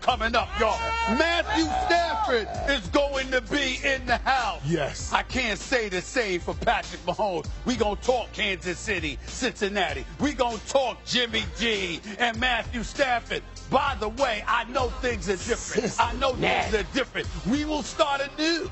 coming up, y'all. Matthew Stafford is going to be in the house. Yes. I can't say the same for Patrick Mahomes. We gonna talk Kansas City, Cincinnati. We gonna talk Jimmy G and Matthew Stafford. By the way, I know things are different. I know things are different. We will start anew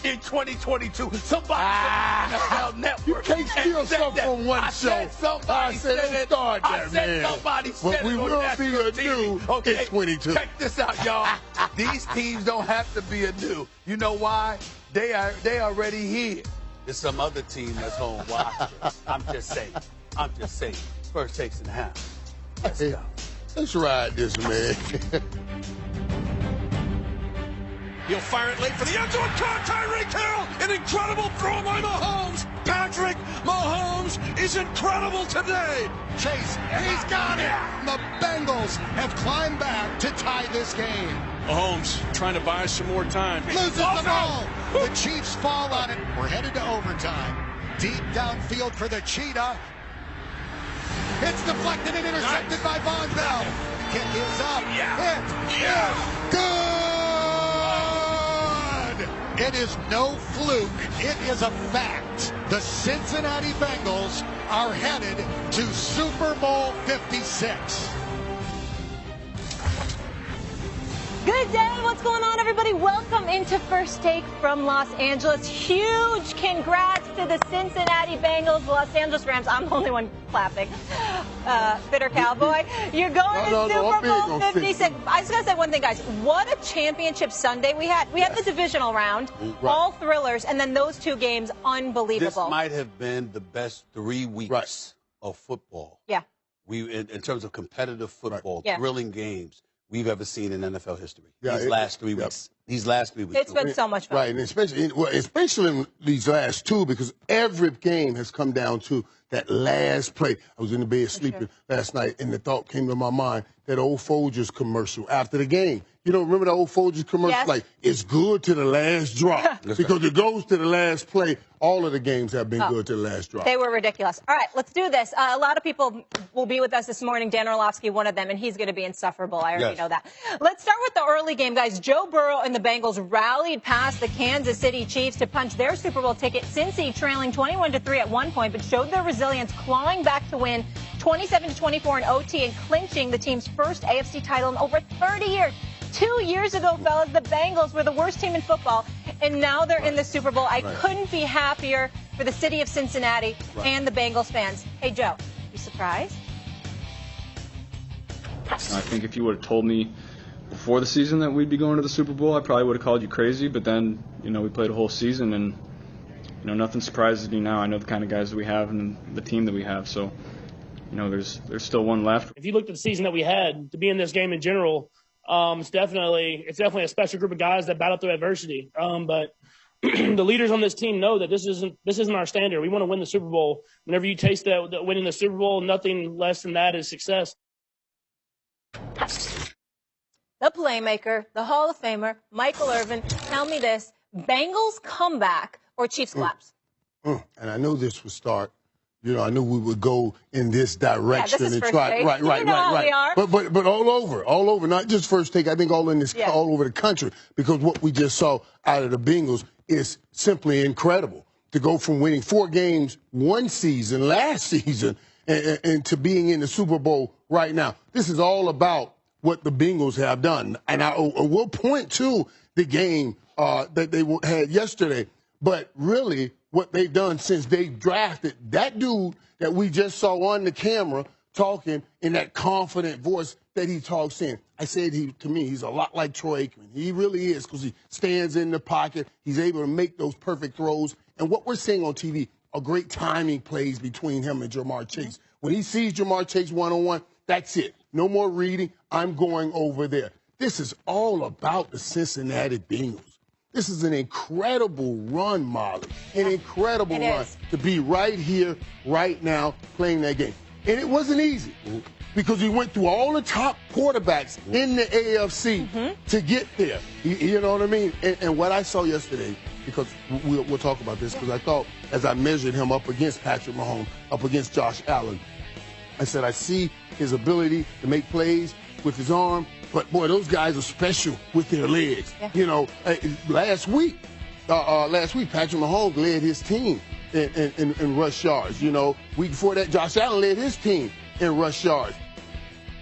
in 2022. Somebody on the NFL Network. You can't steal something from one show. Somebody said it. Somebody said we will be anew in 22. Check this out, y'all. These teams don't have to be anew. You know why? They already here. There's some other team that's home watching. I'm just saying. First takes in the house. Let's go. Let's ride this, man. He'll fire it late for the end zone. Caught Tyreek Hill. An incredible throw by Mahomes. Patrick Mahomes is incredible today. Chase, he's got it. The Bengals have climbed back to tie this game. Mahomes trying to buy some more time. Loses the ball. The Chiefs fall on it. We're headed to overtime. Deep downfield for the Cheetah. It's deflected and intercepted by Von Bell. Kick is up. Good. It is no fluke. It is a fact. The Cincinnati Bengals are headed to Super Bowl 56. Good day. What's going on, everybody? Welcome into First Take from Los Angeles. Huge congrats to the Cincinnati Bengals, Los Angeles Rams. I'm the only one clapping. Bitter cowboy. You're going to Super Bowl 56. I just got to say one thing, guys. What a championship Sunday we had. We had the divisional round, all thrillers, and then those two games, unbelievable. This might have been the best 3 weeks of football. Yeah. In terms of competitive football, thrilling games we've ever seen in NFL history. These last 3 weeks. It's been so much fun. Right, and especially in these last two, because every game has come down to that last play. I was in the bed sleeping last night, and the thought came to my mind, that old Folgers commercial after the game. You don't remember the old Folgers commercial? Yes. Like, it's good to the last drop. Because it goes to the last play. All of the games have been good to the last drop. They were ridiculous. All right, let's do this. A lot of people will be with us this morning. Dan Orlovsky, one of them, and he's going to be insufferable. I already know that. Let's start with the early game, guys. Joe Burrow and the Bengals rallied past the Kansas City Chiefs to punch their Super Bowl ticket. Cincy trailing 21-3 at one point, but showed their resilience, clawing back to win 27-24 in OT and clinching the team's first AFC title in over 30 years. 2 years ago, fellas, the Bengals were the worst team in football, and now they're in the Super Bowl. I couldn't be happier for the city of Cincinnati and the Bengals fans. Hey, Joe, you surprised? I think if you would have told me before the season that we'd be going to the Super Bowl, I probably would have called you crazy. But then, we played a whole season, and, nothing surprises me now. I know the kind of guys that we have and the team that we have. So, there's still one left. If you looked at the season that we had, to be in this game in general, it's definitely a special group of guys that battle through adversity. But the leaders on this team know that this isn't our standard. We want to win the Super Bowl. Whenever you taste that winning the Super Bowl, nothing less than that is success. The playmaker, the Hall of Famer, Michael Irvin. Tell me this: Bengals comeback or Chiefs collapse? And I know this would start. I knew we would go in this direction this is and First try. Take. Right. We are. But all over, not just First Take. I think all over the country, because what we just saw out of the Bengals is simply incredible. To go from winning 4 games one season, last season, and to being in the Super Bowl right now. This is all about what the Bengals have done, and I will point to the game that they had yesterday. But really, what they've done since they drafted that dude that we just saw on the camera talking in that confident voice that he talks in. I said to me, he's a lot like Troy Aikman. He really is, because he stands in the pocket. He's able to make those perfect throws. And what we're seeing on TV are great timing plays between him and Jamar Chase. When he sees Jamar Chase one-on-one, that's it. No more reading. I'm going over there. This is all about the Cincinnati Bengals. This is an incredible run, Molly. An incredible run to be right here, right now, playing that game. And it wasn't easy, because we went through all the top quarterbacks in the AFC to get there. You know what I mean? And what I saw yesterday, because we'll talk about this, because I thought, as I measured him up against Patrick Mahomes, up against Josh Allen, I said, I see his ability to make plays with his arm, But boy, those guys are special with their legs. Yeah. You know, last week, Patrick Mahomes led his team in rush yards. You know, week before that, Josh Allen led his team in rush yards.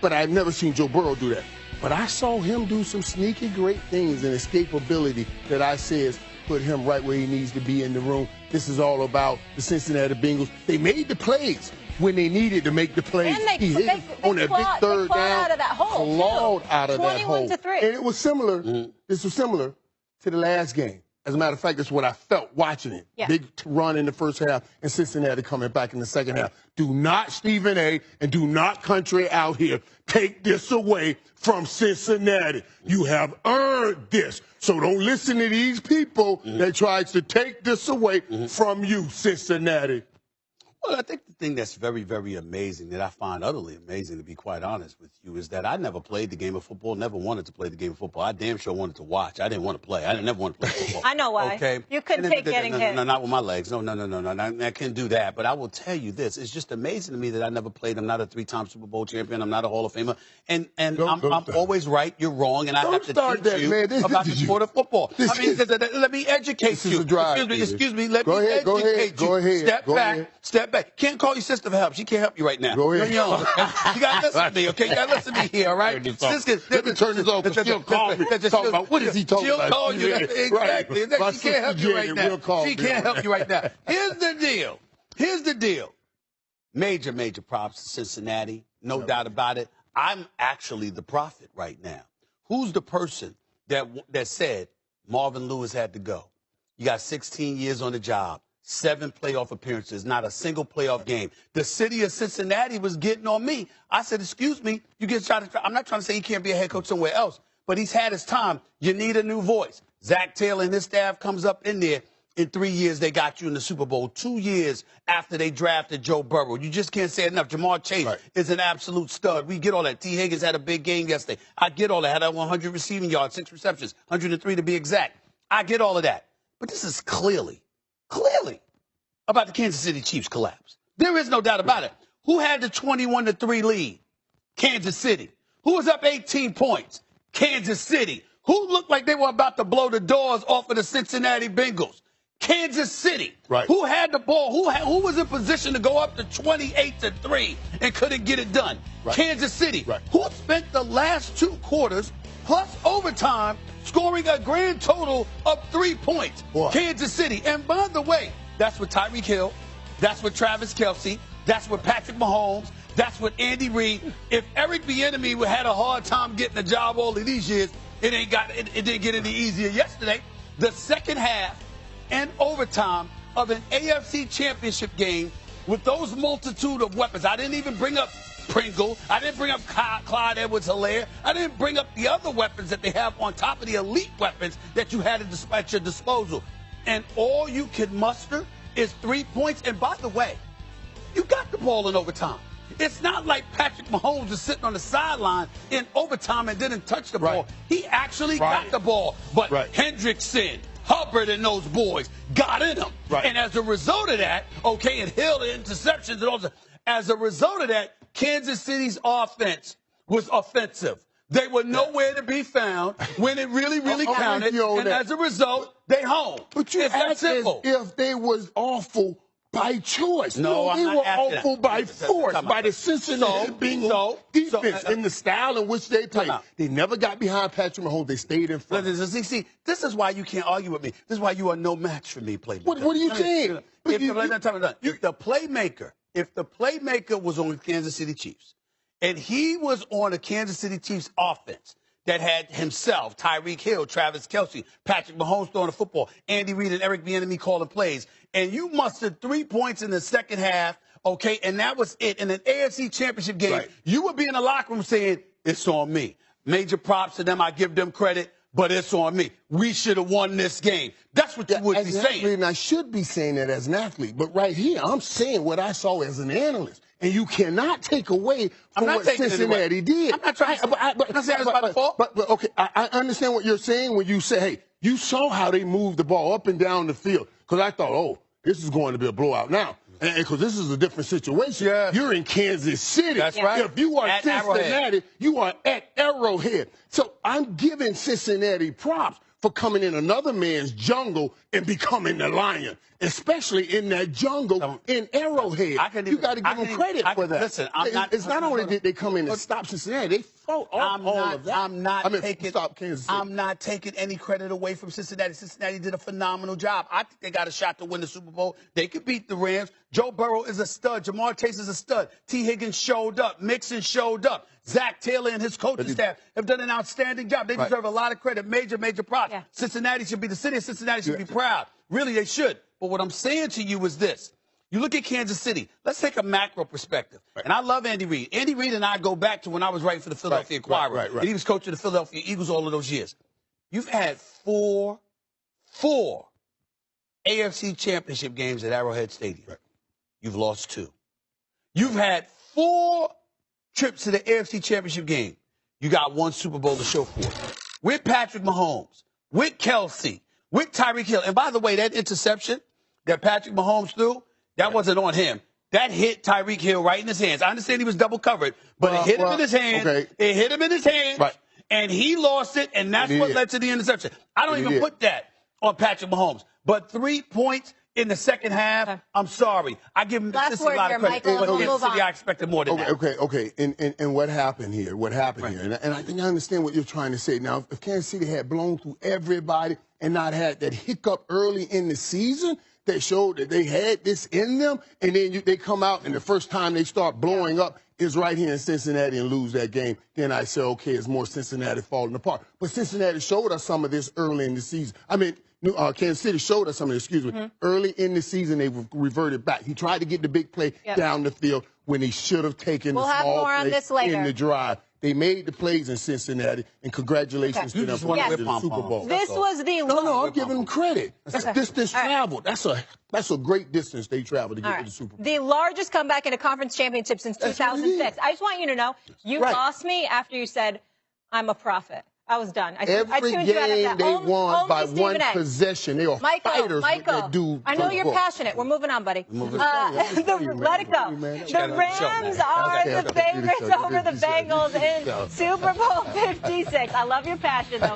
But I've never seen Joe Burrow do that. But I saw him do some sneaky great things and escapability that I says put him right where he needs to be in the room. This is all about the Cincinnati Bengals. They made the plays when they needed to make the plays. And he hit on that big third down, out of that hole, clawed out of that hole. 21-3. And it was similar. This was similar to the last game. As a matter of fact, that's what I felt watching it. Yeah. Big run in the first half, and Cincinnati coming back in the second half. Do not, Stephen A., and do not, country out here, take this away from Cincinnati. You have earned this. So don't listen to these people that tries to take this away from you, Cincinnati. Well, I think the thing that's very, very amazing, that I find utterly amazing, to be quite honest with you, is that I never played the game of football, never wanted to play the game of football. I damn sure wanted to watch. I didn't want to play. I never wanted to play football. I know why. Okay? You couldn't take getting hit. No, not with my legs. No. I can't do that. But I will tell you this. It's just amazing to me that I never played. I'm not a 3-time Super Bowl champion. I'm not a Hall of Famer. And I'm always right. You're wrong. And I have to teach you about the sport of football. I mean, let me educate you. Excuse me. Let me educate you. Go ahead. Step back. Can't call your sister for help. She can't help you right now. Go ahead. You're young. You got to listen to me, okay? You got to listen to me here, all right? Let me turn this off, because she'll call me. Talk about, what is he talking about? She'll call you. Exactly. Right. She can't help you right now. She can't help you right now. Here's the deal. Major props to Cincinnati. No doubt about it. I'm actually the prophet right now. Who's the person that said Marvin Lewis had to go? You got 16 years on the job. 7 playoff appearances, not a single playoff game. The city of Cincinnati was getting on me. I said, excuse me, I'm not trying to say he can't be a head coach somewhere else, but he's had his time. You need a new voice. Zach Taylor and his staff comes up in there. In 3 years, they got you in the Super Bowl. 2 years after they drafted Joe Burrow. You just can't say enough. Jamar Chase is an absolute stud. We get all that. T. Higgins had a big game yesterday. I get all that. Had 100 receiving yards, 6 receptions, 103 to be exact. I get all of that. But this is clearly about the Kansas City Chiefs collapse. There is no doubt about it. Who had the 21-3 lead? Kansas City. Who was up 18 points? Kansas City. Who looked like they were about to blow the doors off of the Cincinnati Bengals? Kansas City. Right. Who had the ball? Who was in position to go up to 28-3 and couldn't get it done? Right. Kansas City. Right. Who spent the last 2 quarters plus overtime scoring a grand total of 3 points? Boy. Kansas City. And by the way, that's with Tyreek Hill. That's with Travis Kelce. That's with Patrick Mahomes. That's with Andy Reid. If Eric Bieniemy had a hard time getting a job all of these years, it didn't get any easier yesterday. The second half and overtime of an AFC championship game with those multitude of weapons. I didn't even bring up Pringle. I didn't bring up Clyde Edwards-Helaire. I didn't bring up the other weapons that they have on top of the elite weapons that you had at your disposal. And all you can muster is 3 points. And by the way, you got the ball in overtime. It's not like Patrick Mahomes is sitting on the sideline in overtime and didn't touch the ball. He actually got the ball. But Hendrickson, Hubbard, and those boys got in him. And as a result of that, and Hill, the interceptions and all that, as a result of that, Kansas City's offense was offensive. They were nowhere to be found when it really counted. And as a result, they home. But you act as if they was awful by choice. No, they were awful by force, by the Cincinnati Bengals defense and the style in which they played. They never got behind Patrick Mahomes. They stayed in front. See, this is why you can't argue with me. This is why you are no match for me, Playmaker. What are you saying? If the playmaker was on the Kansas City Chiefs, and he was on a Kansas City Chiefs offense that had himself, Tyreek Hill, Travis Kelce, Patrick Mahomes throwing the football, Andy Reid and Eric Bieniemy calling plays, and you mustered 3 points in the second half, and that was it. In an AFC championship game, you would be in the locker room saying, it's on me. Major props to them. I give them credit, but it's on me. We should have won this game. That's what you would be saying. And I should be saying that as an athlete, but right here, I'm saying what I saw as an analyst. And you cannot take away from what Cincinnati did. I'm not trying to say it's my fault. But okay, I understand what you're saying when you say, hey, you saw how they moved the ball up and down the field. Because I thought, this is going to be a blowout. Now, Because this is a different situation. Yeah. You're in Kansas City. That's right. If you are At Cincinnati, Arrowhead. you are at Arrowhead. So I'm giving Cincinnati props for coming in another man's jungle and becoming the lion, especially in that jungle in Arrowhead. You got to give them credit for that. Listen, it's not only did they come in and stop Cincinnati, they fought all of that. I'm not stop Kansas City. I'm not taking any credit away from Cincinnati. Cincinnati did a phenomenal job. I think they got a shot to win the Super Bowl. They could beat the Rams. Joe Burrow is a stud. Jamar Chase is a stud. T. Higgins showed up. Mixon showed up. Zach Taylor and his coaching staff have done an outstanding job. They deserve a lot of credit. Major props. Yeah. Cincinnati should be, the city of Cincinnati should be proud. Really, they should. But what I'm saying to you is this. You look at Kansas City. Let's take a macro perspective. And I love Andy Reid. Andy Reid and I go back to when I was writing for the Philadelphia Inquirer. And he was coaching the Philadelphia Eagles all of those years. You've had four AFC championship games at Arrowhead Stadium. You've lost 2. You've had 4 trips to the AFC championship game. You got 1 Super Bowl to show for it. With Patrick Mahomes, with Kelsey, with Tyreek Hill. And by the way, that interception that Patrick Mahomes threw, that wasn't on him. That hit Tyreek Hill right in his hands. I understand he was double covered, but it hit him in his hand. It hit him in his hand, and he lost it, and that's what led to the interception. I don't even put that on Patrick Mahomes. But 3 points in the second half, I'm sorry. I give him Last word a lot here, of credit. Michael. But Kansas City, I expected more than that. Okay. And what happened here? And I think I understand what you're trying to say. Now, if Kansas City had blown through everybody and not had that hiccup early in the season that showed that they had this in them, and then they come out and the first time they start blowing up is right here in Cincinnati and lose that game, then I say, okay, it's more Cincinnati falling apart. But Cincinnati showed us some of this early in the season. I mean, Kansas City showed us some of it, early in the season, they reverted back. He tried to get the big play down the field when he should have taken the small play in the drive. They made the plays in Cincinnati, and congratulations to them for winning the Super Bowl. This was the No, I'm giving them credit. Distance traveled. That's a great distance they traveled to get to the Super Bowl. The largest comeback in a conference championship since 2006. I just want you to know, you lost me after you said, I'm a prophet. I was done. Every game they won by one possession. They are fighters with that dude. I know you're passionate. We're moving on, buddy. Let it go. The Rams are the favorites over the Bengals in Super Bowl 56. I love your passion, though.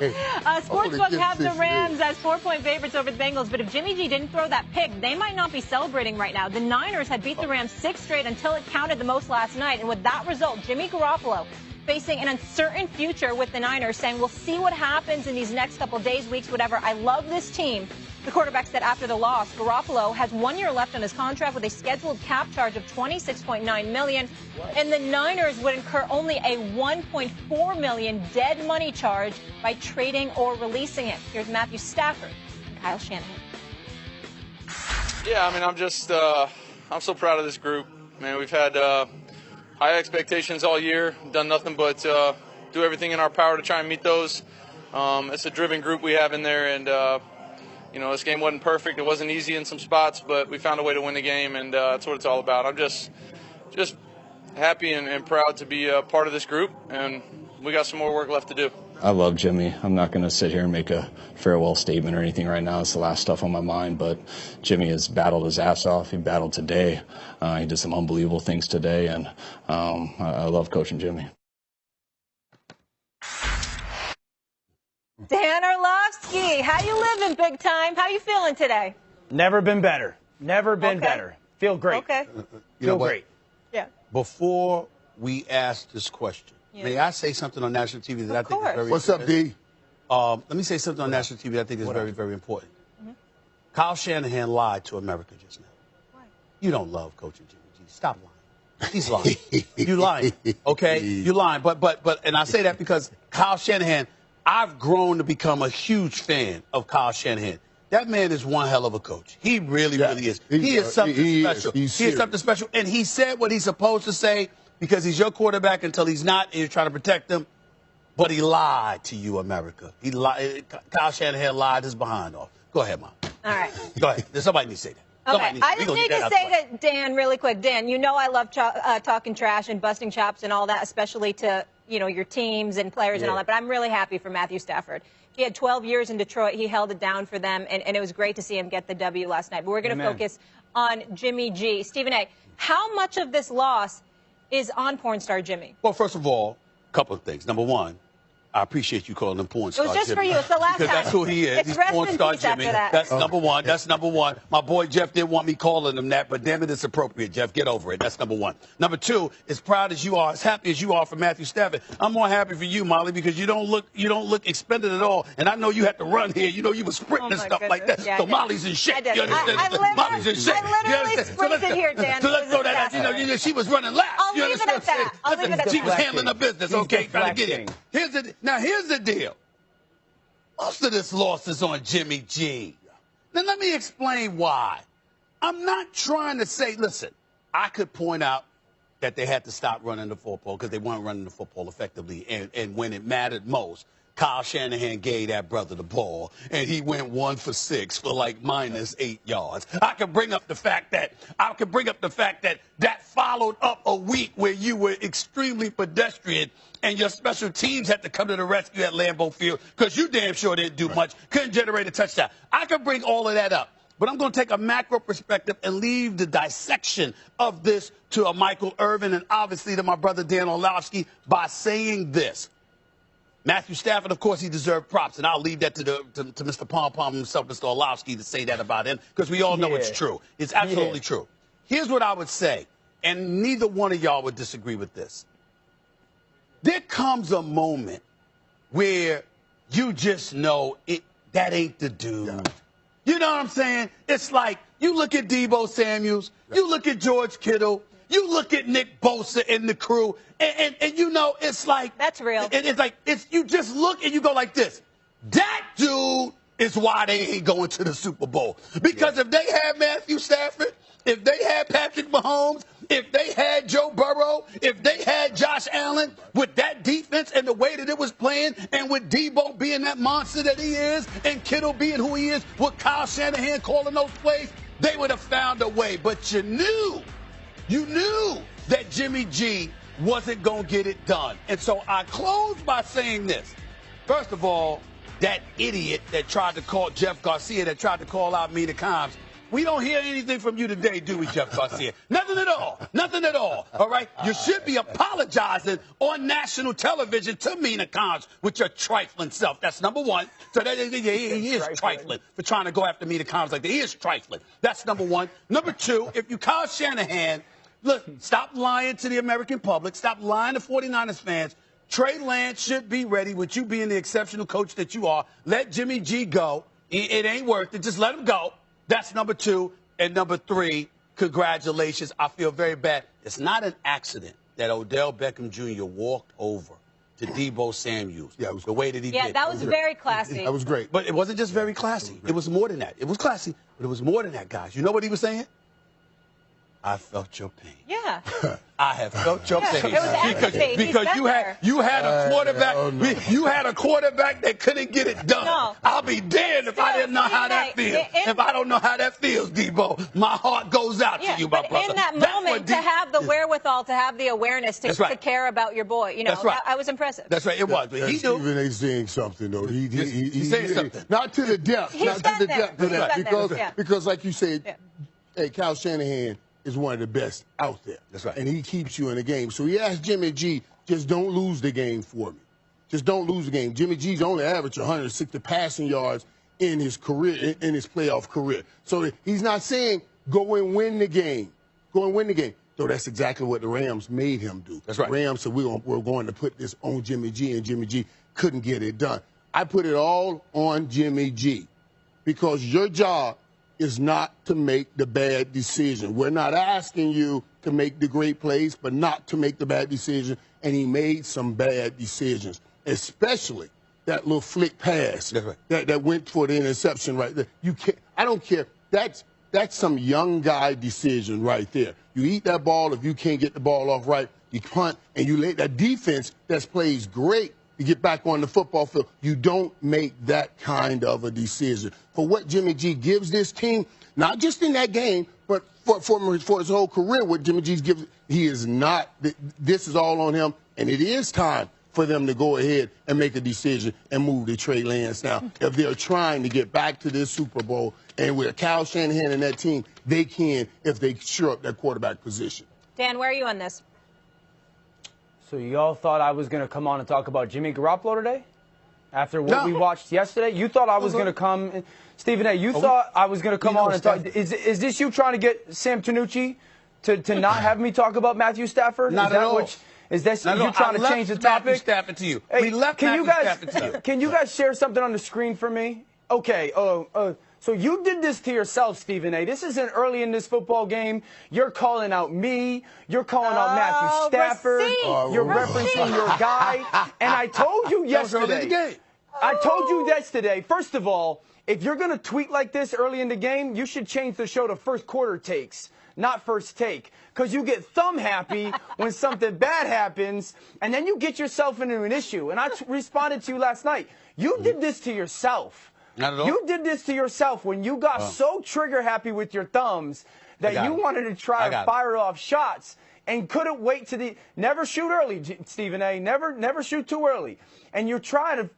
Sportsbook have the Rams as 4-point favorites over the Bengals, but if Jimmy G didn't throw that pick, they might not be celebrating right now. The Niners had beat the Rams 6 straight until it counted the most last night, and with that result, Jimmy Garoppolo facing an uncertain future with the Niners, saying we'll see what happens in these next couple of days, weeks, whatever. I love this team. The quarterback said after the loss, Garoppolo has 1 year left on his contract with a scheduled cap charge of $26.9 million, and the Niners would incur only a $1.4 million dead money charge by trading or releasing it. Here's Matthew Stafford and Kyle Shanahan. Yeah, I mean, I'm so proud of this group. Man, we've had high expectations all year, done nothing but do everything in our power to try and meet those. It's a driven group we have in there, and this game wasn't perfect. It wasn't easy in some spots, but we found a way to win the game, and that's what it's all about. I'm just happy and proud to be a part of this group, and we got some more work left to do. I love Jimmy. I'm not going to sit here and make a farewell statement or anything right now. It's the last stuff on my mind, but Jimmy has battled his ass off. He battled today. He did some unbelievable things today, and I love coaching Jimmy. Dan Orlovsky, how you living, big time? How you feeling today? Never been better. Never been better. Feel great. Okay. Feel great. Yeah. Before we ask this question, may I say something on national TV that I think is very What's up, D? Let me say something on national TV that I think is very, very important. Kyle Shanahan lied to America just now. Why? You don't love coaching Jimmy G. Stop lying. He's lying. You lying. Okay? You lying. But and I say that because Kyle Shanahan, I've grown to become a huge fan of Kyle Shanahan. That man is one hell of a coach. He really, really is. He is something special. He is something special. And he said what he's supposed to say because he's your quarterback until he's not, and you're trying to protect him. But he lied to you, America. He lied. Kyle Shanahan lied his behind off. Go ahead, Mom. All right. Go ahead. Somebody needs to say that. Okay, I just need to say to Dan really quick. Dan, you know I love talking trash and busting chops and all that, especially to, your teams and players and all that. But I'm really happy for Matthew Stafford. He had 12 years in Detroit. He held it down for them, and it was great to see him get the W last night. But we're going to focus on Jimmy G. Stephen A., how much of this loss is on porn star Jimmy? Well, first of all, a couple of things. Number one, I appreciate you calling him porn star Jimmy. It was just for you. It's the last time. Because that's who he is. It's He's rest porn in star peace Jimmy. after that. That's number one. That's number one. My boy Jeff didn't want me calling him that, but damn it, it's appropriate, Jeff. Get over it. That's number one. Number two, as proud as you are, as happy as you are for Matthew Stafford, I'm more happy for you, Molly, because you don't look expended at all. And I know you had to run here. You know you were sprinting and stuff like that. Yeah, so Molly's in shape. I You understand? Molly's in shape. I literally sprinted here, Dan. So let's throw that out. She was running laps. I'll leave it at that. I'll leave it at that. She was handling her business. Okay, trying to get in. Here's the deal. Most of this loss is on Jimmy G. Now, let me explain why. I'm not trying to say, listen, I could point out that they had to stop running the football because they weren't running the football effectively. And when it mattered most, Kyle Shanahan gave that brother the ball, and he went 1 for 6 for like -8 yards. I could bring up the fact that that followed up a week where you were extremely pedestrian and your special teams had to come to the rescue at Lambeau Field because you damn sure didn't do much, couldn't generate a touchdown. I could bring all of that up. But I'm going to take a macro perspective and leave the dissection of this to a Michael Irvin and obviously to my brother Dan Orlovsky by saying this. Matthew Stafford, of course, he deserved props, and I'll leave that to Mr. Pom-Pom himself, Mr. Orlovsky, to say that about him because we all know it's true. It's absolutely true. Here's what I would say, and neither one of y'all would disagree with this. There comes a moment where you just know that ain't the dude. Yeah. You know what I'm saying? It's like you look at Deebo Samuels, you look at George Kittle, you look at Nick Bosa and the crew, and you know, it's like... That's real. It's like, you just look and you go like this. That dude is why they ain't going to the Super Bowl. Because if they had Matthew Stafford, if they had Patrick Mahomes, if they had Joe Burrow, if they had Josh Allen with that defense and the way that it was playing, and with Deebo being that monster that he is, and Kittle being who he is, with Kyle Shanahan calling those plays, they would have found a way. But you knew that Jimmy G wasn't going to get it done. And so I close by saying this. First of all, that idiot that tried to call Jeff Garcia, that tried to call out Mina Kimes, we don't hear anything from you today, do we, Jeff Garcia? Nothing at all. Nothing at all. All right? You should be apologizing on national television to Mina Kimes with your trifling self. That's number one. So he is trifling for trying to go after Mina Kimes like that. He is trifling. That's number one. Number two, if you Kyle Shanahan, look, stop lying to the American public. Stop lying to 49ers fans. Trey Lance should be ready with you being the exceptional coach that you are. Let Jimmy G go. It ain't worth it. Just let him go. That's number two. And number three, congratulations. I feel very bad. It's not an accident that Odell Beckham Jr. walked over to Deebo Samuels the way that he did. Yeah, that was very classy. That was great. But it wasn't just very classy. It was more than that. It was classy, but it was more than that, guys. You know what he was saying? I felt your pain. Yeah. I have felt your pain. It was because you had a quarterback. You had a quarterback that couldn't get it done. No. I'll be damned if I didn't know how that feels. If I don't know how that feels, Deebo, my heart goes out to you, my brother. In that moment, to have the wherewithal, to have the awareness to care about your boy, you know, that's right. I was impressive. That's right. It was. But he knew. Stephen A. saying something though. He's saying something. Not to the depth. Not to the depth of that. Because like you said, hey, Kyle Shanahan is one of the best out there. That's right. And he keeps you in the game. So he asked Jimmy G, just don't lose the game for me. Just don't lose the game. Jimmy G's only averaged 160 passing yards in his career, in his playoff career. So he's not saying go and win the game. Go and win the game. So that's exactly what the Rams made him do. That's right. The Rams said we're going to put this on Jimmy G, and Jimmy G couldn't get it done. I put it all on Jimmy G because your job is not to make the bad decision. We're not asking you to make the great plays, but not to make the bad decision. And he made some bad decisions, especially that little flick pass that went for the interception right there. You can't. I don't care. That's some young guy decision right there. You eat that ball. If you can't get the ball off right, you punt, and you let that defense that plays great to get back on the football field. You don't make that kind of a decision. For what Jimmy G gives this team, not just in that game, but for his whole career, what Jimmy G gives, he is not, this is all on him, and it is time for them to go ahead and make a decision and move to Trey Lance now. If they're trying to get back to this Super Bowl, and with Kyle Shanahan and that team, they can if they shore up their quarterback position. Dan, where are you on this? So y'all thought I was going to come on and talk about Jimmy Garoppolo today? After what we watched yesterday? You thought I was going to come. Stephen A., you thought I was going to come on and talk. Is this you trying to get Sam Tanucci to not have me talk about Matthew Stafford? Not at all. Is this you trying to change the topic? Matthew Stafford to you. Hey, we left Matthew Stafford to you. Can you guys share something on the screen for me? Okay. So you did this to yourself, Stephen A. This isn't early in this football game. You're calling out me. You're calling out Matthew Stafford. You're referencing your guy. And I told you yesterday. I told you yesterday, first of all, if you're going to tweet like this early in the game, you should change the show to first quarter takes, not first take. Because you get thumb happy when something bad happens, and then you get yourself into an issue. And I responded to you last night. You did this to yourself. Not at all. You did this to yourself when you got so trigger happy with your thumbs that you wanted to try to fire off shots and couldn't wait to never shoot early, Stephen A. Never shoot too early. And you're trying to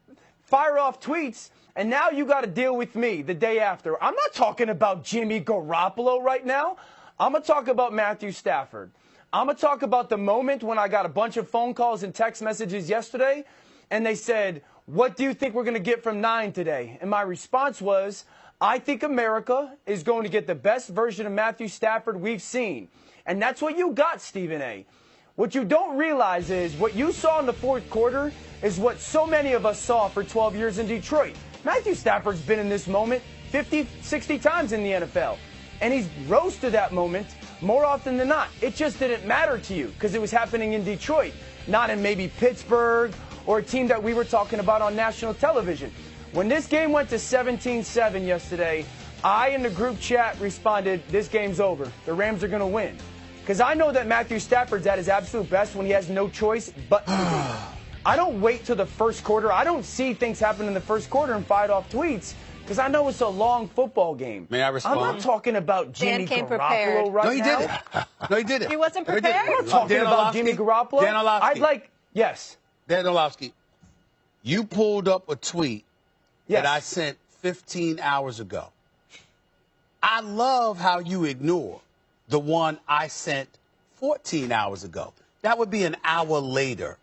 fire off tweets, and now you got to deal with me the day after. I'm not talking about Jimmy Garoppolo right now. I'm going to talk about Matthew Stafford. I'm going to talk about the moment when I got a bunch of phone calls and text messages yesterday, and they said, what do you think we're going to get from 9 today? And my response was, I think America is going to get the best version of Matthew Stafford we've seen. And that's what you got, Stephen A. What you don't realize is what you saw in the fourth quarter is what so many of us saw for 12 years in Detroit. Matthew Stafford's been in this moment 50, 60 times in the NFL. And he's rose to that moment more often than not. It just didn't matter to you because it was happening in Detroit, not in maybe Pittsburgh or a team that we were talking about on national television. When this game went to 17-7 yesterday, I in the group chat responded, this game's over. The Rams are going to win. Because I know that Matthew Stafford's at his absolute best when he has no choice but to be. I don't wait till the first quarter. I don't see things happen in the first quarter and fight off tweets because I know it's a long football game. May I respond? I'm not talking about Jimmy Garoppolo right now. No, he did it. No, he did it. He wasn't prepared? I'm not talking about Jimmy Garoppolo. Dan Orlovsky. Yes. Dan Orlovsky, you pulled up a tweet that I sent 15 hours ago. I love how you ignore the one I sent 14 hours ago. That would be an hour later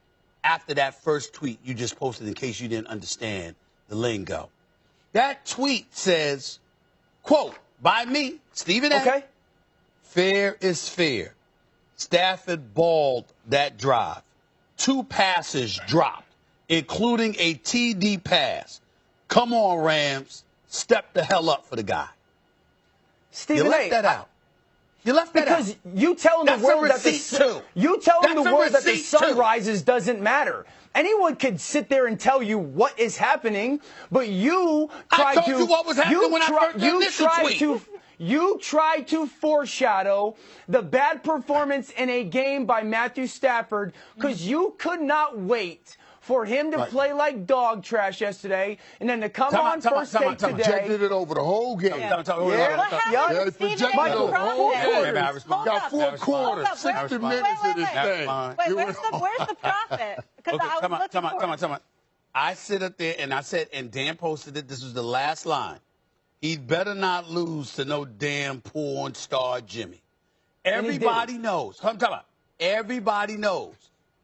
after that first tweet you just posted in case you didn't understand the lingo. That tweet says, quote, by me, Stephen A. Okay. Fair is fair. Stafford balled that drive. 2 passes dropped, including a TD pass. Come on, Rams. Step the hell up for the guy. Stephen You left that out. You left that out. Because you telling the world that the sun rises doesn't matter. Anyone could sit there and tell you what is happening, but you tried to. I told you what was happening when I first did this tweet. You tried to foreshadow the bad performance in a game by Matthew Stafford because you could not wait for him to play like dog trash yesterday and then to come on first take today. Projected it over the whole game. What happened? Projected it over the whole game. Got 4 quarters, 60 minutes of this thing. Wait, where's the profit? Because I was looking for it. I sit up there and I said, and Dan posted it, this was the last line. He'd better not lose to no damn porn star Jimmy. Everybody knows. I'm talking about everybody knows.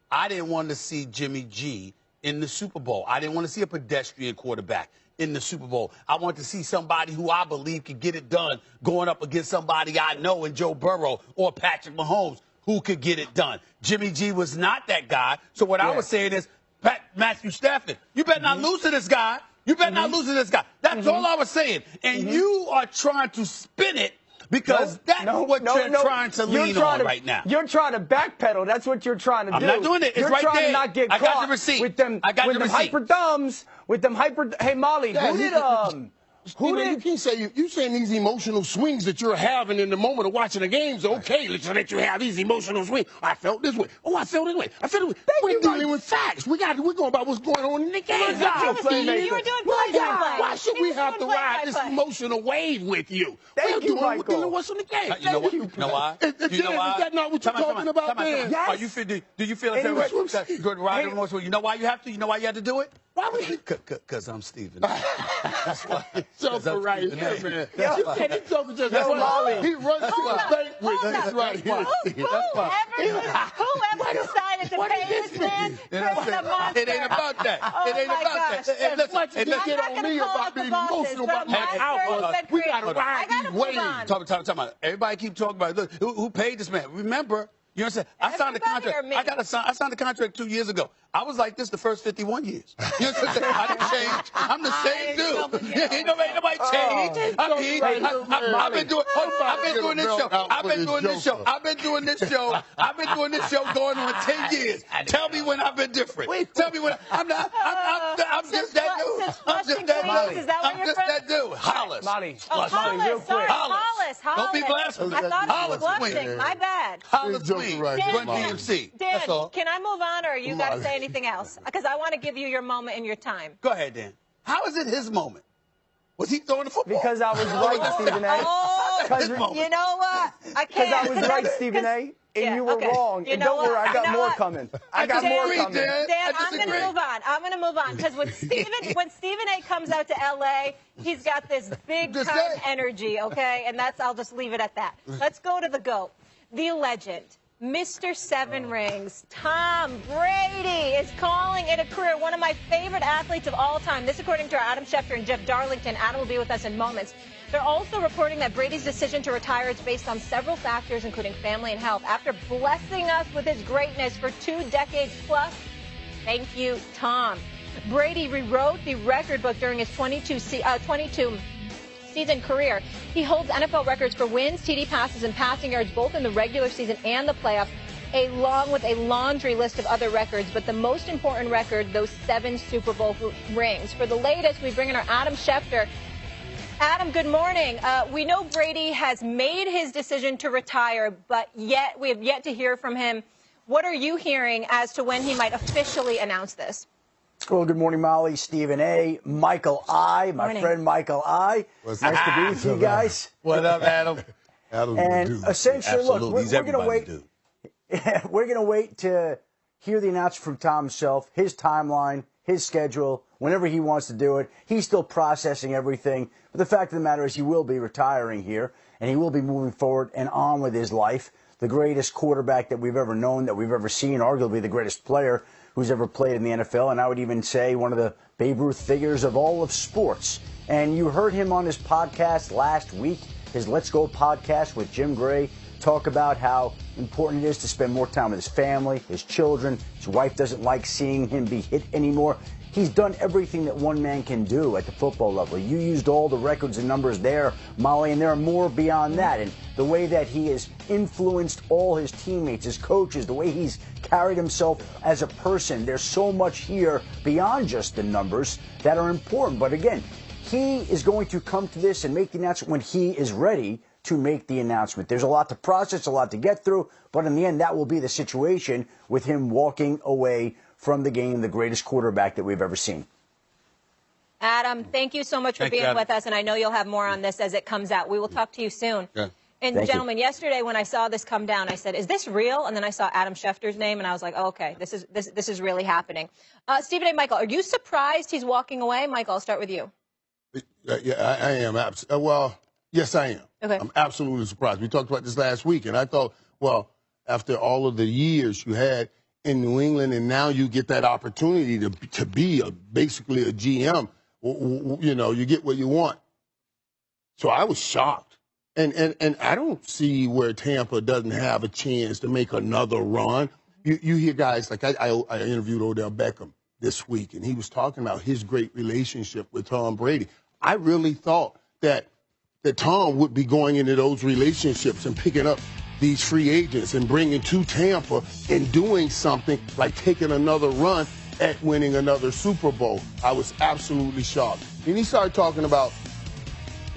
I didn't want to see Jimmy G in the Super Bowl. I didn't want to see a pedestrian quarterback in the Super Bowl. I want to see somebody who I believe could get it done going up against somebody I know in Joe Burrow or Patrick Mahomes who could get it done. Jimmy G was not that guy. So what I was saying is, Matthew Stafford, you better not lose to this guy. You better not lose to this guy. That's all I was saying. And you are trying to spin it because that's what you're trying to lean on right now. You're trying to backpedal. That's what you're trying to do. I'm not doing it. It's you're right trying there. to not get I got the receipt. with them, I got with the them receipt. hyper thumbs, with them hyper. Hey, Molly, You can't say you saying these emotional swings that you're having in the moment of watching the games. Okay, let's let you have these emotional swings. I felt this way. Oh, I felt this way. I felt this way. We're dealing with facts. We're going about what's going on in the game. You were doing play-by-play. Why should we have to ride this emotional wave with you? Thank you, Michael. We're dealing with what's in the game. You know why? Is that not what you're talking about, man? Yes. Do you feel it? Good riding emotional. You know why you have to? You know why you had to do it? Because I'm Stephen. That's why. Joker right here, man. Molly. He runs to the bank with this right here. Whoever decided to pay this man for the monster? It ain't about that. Oh, It ain't my about gosh. that. Listen, get on me about being emotional about my outfit. We got to ride these waves. Talk about. Everybody keep talking about, look, who paid this man? Remember, you know what I'm saying? I signed a contract. I signed a contract 2 years ago. I was like this the first 51 years. You know what I'm saying? I didn't change. I'm the same dude. Ain't nobody changed. I've been doing this show going on 10 years. Tell me when I've been different. Tell me when I'm just that dude. I'm just that dude. I'm just that dude. Hollis. Molly, real quick. Hollis. Don't be blasphemous. I thought he was blushing. My bad. Hollis Queen. Run DMC. Dan, can I move on, or you got to say anything else? Because I want to give you your moment and your time. Go ahead, Dan. How is it his moment? Was he throwing the football? Because I was right, Stephen A. Oh, you know what? I can't. Because I was right, Stephen A. And you were wrong. And don't worry, I got more coming. I got more coming. Dan, I'm going to move on. Because when Stephen A. comes out to L.A., he's got this big-time energy, okay? And I'll just leave it at that. Let's go to the GOAT, the legend. Mr. Seven Rings, Tom Brady is calling it a career. One of my favorite athletes of all time. This according to our Adam Schefter and Jeff Darlington. Adam will be with us in moments. They're also reporting that Brady's decision to retire is based on several factors, including family and health. After blessing us with his greatness for 2 decades plus, thank you, Tom. Brady rewrote the record book during his 22 season career. He holds NFL records for wins, TD passes, and passing yards, both in the regular season and the playoffs, along with a laundry list of other records. But the most important record, those 7 Super Bowl rings. For the latest, we bring in our Adam Schefter. Adam, good morning. We know Brady has made his decision to retire, but yet we have yet to hear from him. What are you hearing as to when he might officially announce this? Well, good morning, Molly, Stephen A., Michael I., my friend Michael I. Nice to be with you guys. What up, Adam? And essentially, look, we're going to wait. We're going to wait to hear the announcement from Tom himself, his timeline, his schedule, whenever he wants to do it. He's still processing everything. But the fact of the matter is he will be retiring here, and he will be moving forward and on with his life. The greatest quarterback that we've ever known, that we've ever seen, arguably the greatest player who's ever played in the NFL, and I would even say one of the Babe Ruth figures of all of sports. And you heard him on his podcast last week, his Let's Go podcast with Jim Gray, talk about how important it is to spend more time with his family, his children. His wife doesn't like seeing him be hit anymore. He's done everything that one man can do at the football level. You used all the records and numbers there, Molly, and there are more beyond that. And the way that he has influenced all his teammates, his coaches, the way he's carried himself as a person. There's so much here beyond just the numbers that are important. But again, he is going to come to this and make the announcement when he is ready to make the announcement. There's a lot to process, a lot to get through, but in the end, that will be the situation with him walking away from the game, the greatest quarterback that we've ever seen. Adam, thank you so much for being with us, and I know you'll have more on this as it comes out. We will talk to you soon. Yeah. And gentlemen, yesterday when I saw this come down, I said, "Is this real?" And then I saw Adam Schefter's name, and I was like, "Oh, okay, this is really happening." Stephen A. Michael, are you surprised he's walking away? Michael, I'll start with you. Yeah, I am. Well, yes, I am. Okay. I'm absolutely surprised. We talked about this last week, and I thought, well, after all of the years you had in New England, and now you get that opportunity to be basically a GM, you know, you get what you want. So I was shocked. And I don't see where Tampa doesn't have a chance to make another run. You hear guys like I interviewed Odell Beckham this week, and he was talking about his great relationship with Tom Brady. I really thought that Tom would be going into those relationships and picking up these free agents and bringing to Tampa and doing something like taking another run at winning another Super Bowl. I was absolutely shocked. And he started talking about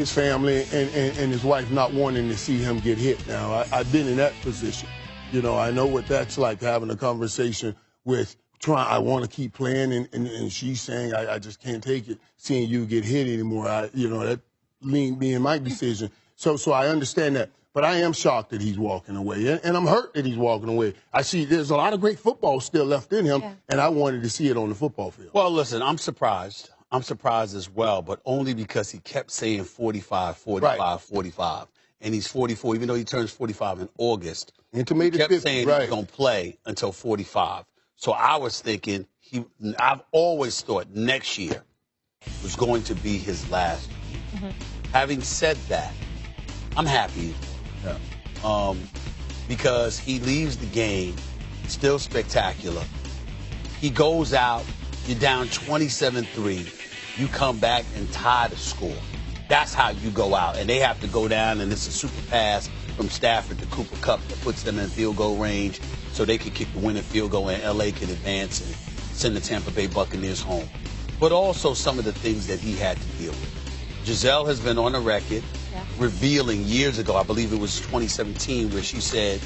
his family and his wife not wanting to see him get hit. Now, I've been in that position. You know, I know what that's like, having a conversation with I want to keep playing, and she's saying, I just can't take it, seeing you get hit anymore. That being my decision. So I understand that. But I am shocked that he's walking away, and I'm hurt that he's walking away. I see there's a lot of great football still left in him, and I wanted to see it on the football field. Well, listen, I'm surprised. I'm surprised as well, but only because he kept saying 45, 45, right. 45. And he's 44, even though he turns 45 in August. He kept 50, saying he's going to play until 45. So I was thinking, I've always thought next year was going to be his last year. Mm-hmm. Having said that, I'm happy. Yeah. Because he leaves the game still spectacular. He goes out, you're down 27-3. You come back and tie the score. That's how you go out. And they have to go down, and it's a super pass from Stafford to Cooper Kupp that puts them in field goal range so they can kick the winning field goal and L.A. can advance and send the Tampa Bay Buccaneers home. But also some of the things that he had to deal with. Giselle has been on the record revealing years ago, I believe it was 2017, where she said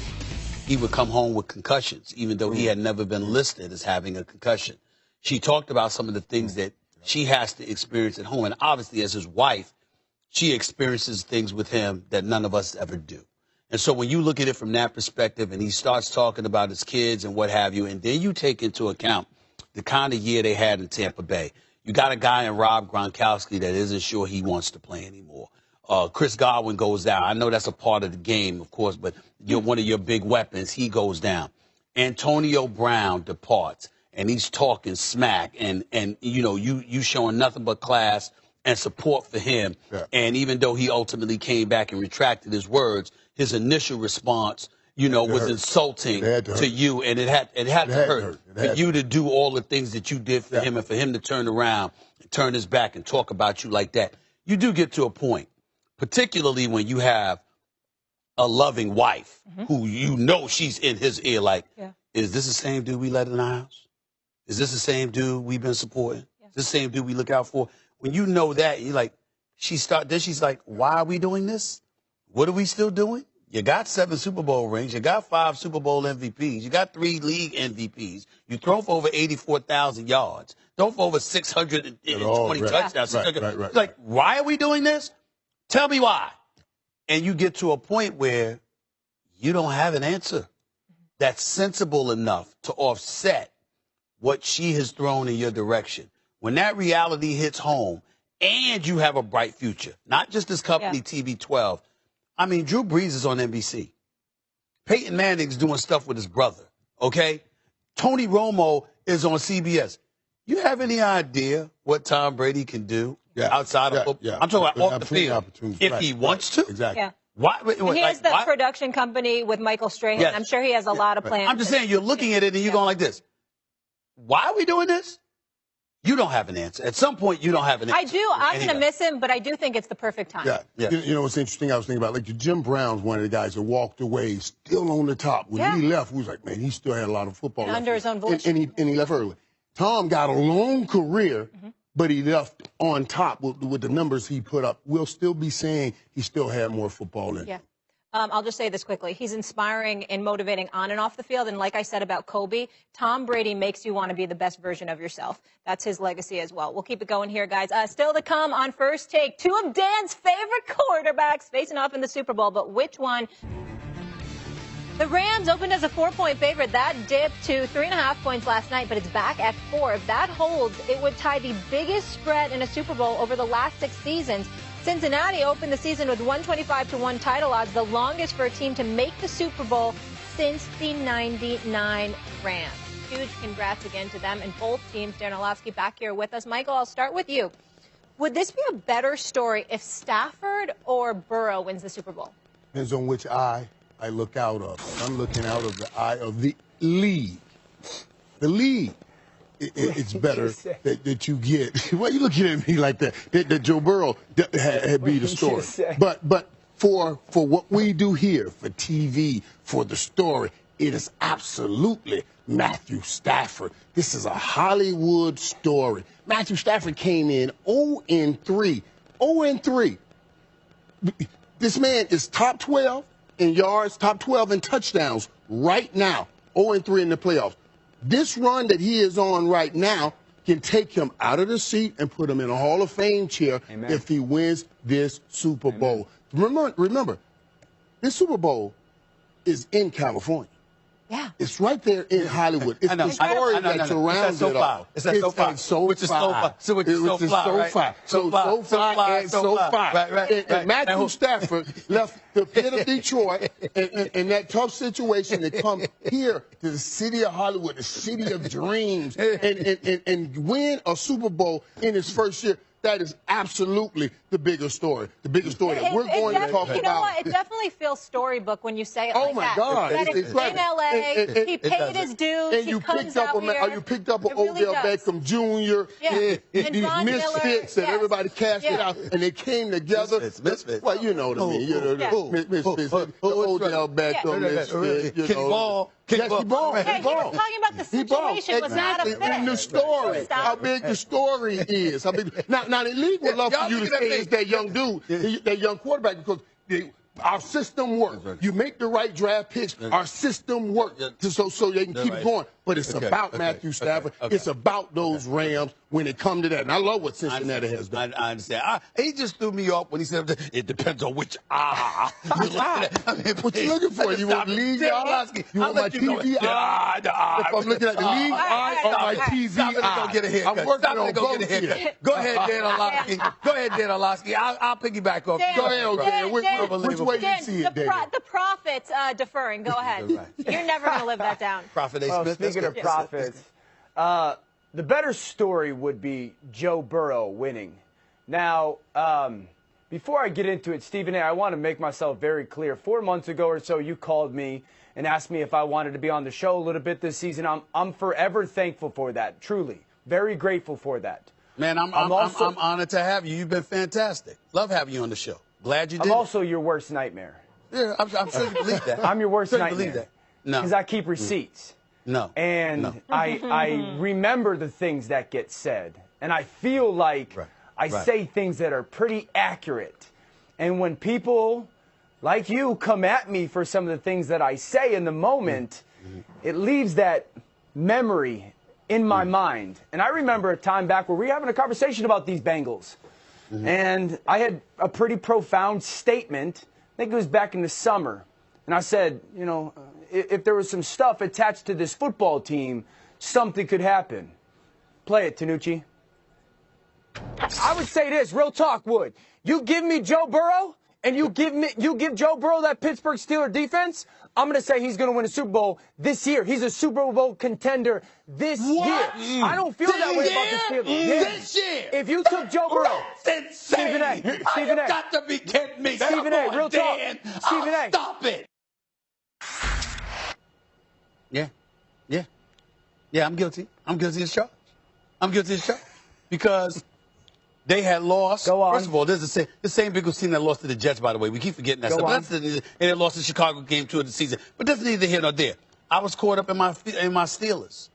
he would come home with concussions, even though he had never been listed as having a concussion. She talked about some of the things that she has to experience at home. And obviously, as his wife, she experiences things with him that none of us ever do. And so when you look at it from that perspective, and he starts talking about his kids and what have you, and then you take into account the kind of year they had in Tampa Bay. You got a guy in Rob Gronkowski that isn't sure he wants to play anymore. Chris Godwin goes down. I know that's a part of the game, of course, but you're one of your big weapons. He goes down. Antonio Brown departs, and he's talking smack, and you showing nothing but class and support for him. Yeah. And even though he ultimately came back and retracted his words, his initial response, was insulting to you, and it had to hurt for you to do all the things that you did for him, and for him to turn around, turn his back, and talk about you like that. You do get to a point, particularly when you have a loving wife who she's in his ear like, is this the same dude we let in our house? Is this the same dude we've been supporting? Yeah. Is this the same dude we look out for? When you know that, you're like, she's like, why are we doing this? What are we still doing? You got 7 Super Bowl rings. You got 5 Super Bowl MVPs. You got 3 league MVPs. You throw for over 84,000 yards. Throw for over 620 touchdowns. Right. Like, why are we doing this? Tell me why. And you get to a point where you don't have an answer that's sensible enough to offset what she has thrown in your direction. When that reality hits home and you have a bright future, not just this company, TB12. I mean, Drew Brees is on NBC. Peyton Manning's doing stuff with his brother, okay? Tony Romo is on CBS. You have any idea what Tom Brady can do outside of football? Yeah. I'm talking about off the field. If he wants to. Exactly. Yeah. Why, he has the production company with Michael Strahan. Yes. I'm sure he has a lot of plans. I'm just saying, you're looking at it and you're going like this. Why are we doing this? You don't have an answer. At some point, you don't have an answer. I do. I'm going to miss him, but I do think it's the perfect time. Yeah. You know what's interesting? I was thinking about, like, Jim Brown's one of the guys that walked away still on the top. When he left, we was like, man, he still had a lot of football left. Under his own voice. And he left early. Tom got a long career, but he left on top with the numbers he put up. We'll still be saying he still had more football in him. Yeah. I'll just say this quickly. He's inspiring and motivating on and off the field. And like I said about Kobe, Tom Brady makes you want to be the best version of yourself. That's his legacy as well. We'll keep it going here, guys. Still to come on First Take, 2 of Dan's favorite quarterbacks facing off in the Super Bowl. But which one? The Rams opened as a 4-point favorite. That dipped to 3.5 points last night, but it's back at 4. If that holds, it would tie the biggest spread in a Super Bowl over the last 6 seasons. Cincinnati opened the season with 125-1 title odds, the longest for a team to make the Super Bowl since the '99 Rams. Huge congrats again to them and both teams. Darren Orlovsky back here with us. Michael, I'll start with you. Would this be a better story if Stafford or Burrow wins the Super Bowl? Depends on which eye I look out of. I'm looking out of the eye of the league. The league. It's better that you get. Why are you looking at me like that? That Joe Burrow had be the story. But for what we do here, for TV, for the story, it is absolutely Matthew Stafford. This is a Hollywood story. Matthew Stafford came in 0-3. 0-3. This man is top 12 in yards, top 12 in touchdowns right now, 0-3 in the playoffs. This run that he is on right now can take him out of the seat and put him in a Hall of Fame chair if he wins this Super Bowl. Remember, this Super Bowl is in California. Yeah. It's right there in Hollywood. It's the story that surrounds it all. It's at SoFi. Which is SoFi. So it's SoFi. So SoFi and SoFi. And Matthew Stafford left the pit of Detroit in that tough situation to come here to the city of Hollywood, the city of dreams, and win a Super Bowl in his first year. That is absolutely the bigger story. The bigger story that we're going to talk about. You know what? It definitely feels storybook when you say it like that. Oh, my God. That it's in L.A., he paid his dues, and you picked up you picked up an Odell Beckham Jr., these misfits that everybody cast it out, and they came together. Misfits. Well, you know what I mean. You know, misfits. The Odell Beckham misfits. Kick ball. Yes, he balled. He was talking about the situation was not a fit. And the story, how big the story is. How big. Now the league would love for you to say it's that young dude, that young quarterback, because our system works. You make the right draft picks, our system works, so they can keep going. But it's about Matthew Stafford. It's about those Rams when it comes to that. And I love what Cincinnati has done. I understand. He just threw me off when he said it depends on which eye. What you looking for? You want league eye? You want my TV eye? If I'm looking at the league eye or my TV eye? Go get a haircut. I'm working on both here. Go ahead, Dan Orlovsky. Go ahead, Dan Orlovsky. I'll piggyback off. Go ahead, which way you see it, Dan? The prophets deferring. Go ahead. You're never going to live that down. Prophet A. Smith. Speaking of prophets, the better story would be Joe Burrow winning. Now, before I get into it, Stephen A., I want to make myself very clear. 4 months ago or so, you called me and asked me if I wanted to be on the show a little bit this season. I'm forever thankful for that, truly. Very grateful for that. Man, I'm honored to have you. You've been fantastic. Love having you on the show. Glad you did. I'm also your worst nightmare. Yeah, I'm sure you believe that. I'm your worst nightmare. Believe that. No. Because I keep receipts. No. And I remember the things that get said. And I feel like I say things that are pretty accurate. And when people like you come at me for some of the things that I say in the moment, it leaves that memory in my mind. And I remember a time back where we were having a conversation about these Bengals. And I had a pretty profound statement. I think it was back in the summer. And I said, you know, if there was some stuff attached to this football team, something could happen. Play it, Tanucci. I would say this, real talk, Wood. You give me Joe Burrow, and you give Joe Burrow that Pittsburgh Steelers defense, I'm going to say he's going to win a Super Bowl this year. He's a Super Bowl contender this year. I don't feel that way about the Steelers. This year? If you took Joe Burrow. That's insane. Stephen A. You got to be kidding me. Stephen A., real talk. Stephen A. Stop it. Yeah, I'm guilty. I'm guilty as charged. I'm guilty as charged. Because they had lost. Go on. First of all, there's the same Bengals team that lost to the Jets, by the way. We keep forgetting that stuff. And they lost the Chicago game 2 of the season. But that's neither here nor there. I was caught up in my Steelers.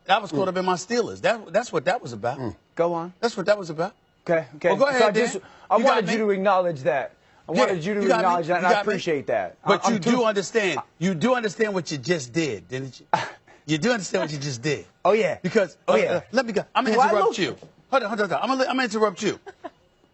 That's what that was about. Go on. That's what that was about. Okay. Well, go ahead, so I wanted you to acknowledge that. I wanted you to acknowledge that, and I appreciate that. But you do understand. You do understand what you just did, didn't you? You do understand what you just did. Oh, yeah. Because, let me go. I'm going to interrupt you. Hold on. I'm going to interrupt you.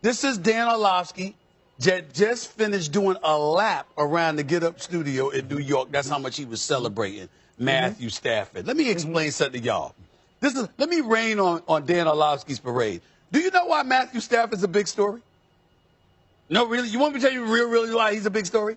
This is Dan Orlovsky. Just finished doing a lap around the Get Up studio in New York. That's how much he was celebrating Matthew Stafford. Let me explain something to y'all. Let me rain on Dan Orlovsky's parade. Do you know why Matthew Stafford's a big story? No, really? You want me to tell you really why he's a big story?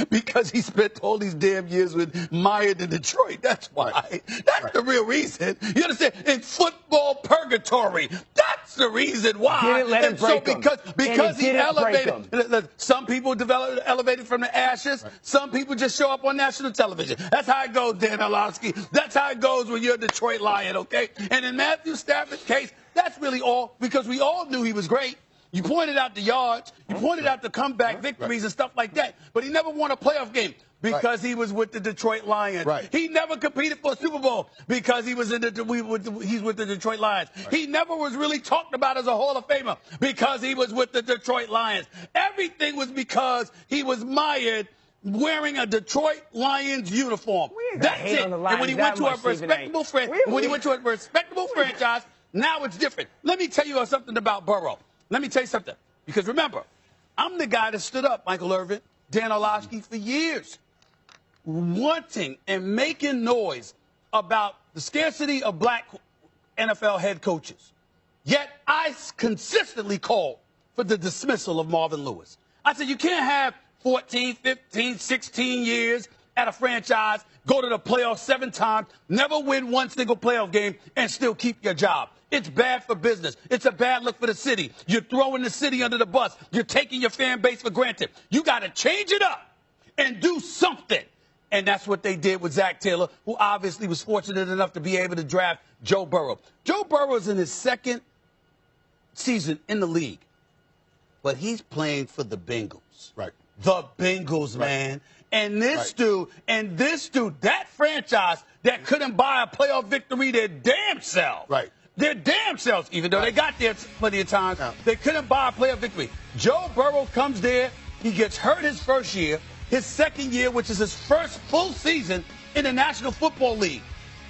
Because he spent all these damn years with Meyer in Detroit. That's why. That's the real reason. You understand? In football purgatory. That's the reason why. Didn't let him break him. Because he elevated. Some people elevated from the ashes. Some people just show up on national television. That's how it goes, Dan Orlovsky. That's how it goes when you're a Detroit Lion, okay? And in Matthew Stafford's case, that's really all because we all knew he was great. You pointed out the yards. You pointed out the comeback victories and stuff like that. But he never won a playoff game. because he was with the Detroit Lions. Right. He never competed for a Super Bowl because he was he's with the Detroit Lions. Right. He never was really talked about as a Hall of Famer because he was with the Detroit Lions. Everything was because he was mired wearing a Detroit Lions uniform. That's it. And when he went to a respectable franchise, now it's different. Let me tell you something about Burrow. Let me tell you something. Because remember, I'm the guy that stood up, Michael Irvin, Dan Orlovsky, for years, wanting and making noise about the scarcity of black NFL head coaches. Yet I consistently called for the dismissal of Marvin Lewis. I said, you can't have 14, 15, 16 years at a franchise, go to the playoffs 7 times, never win one single playoff game, and still keep your job. It's bad for business. It's a bad look for the city. You're throwing the city under the bus. You're taking your fan base for granted. You got to change it up and do something. And that's what they did with Zach Taylor, who obviously was fortunate enough to be able to draft Joe Burrow. Joe Burrow is in his 2nd season in the league, but he's playing for the Bengals. Right. The Bengals, man. And this dude, that franchise that couldn't buy a playoff victory their damn self. Right. Their damn selves, even though they got there plenty of times, they couldn't buy a playoff victory. Joe Burrow comes there. He gets hurt his first year. His 2nd year, which is his first full season in the National Football League.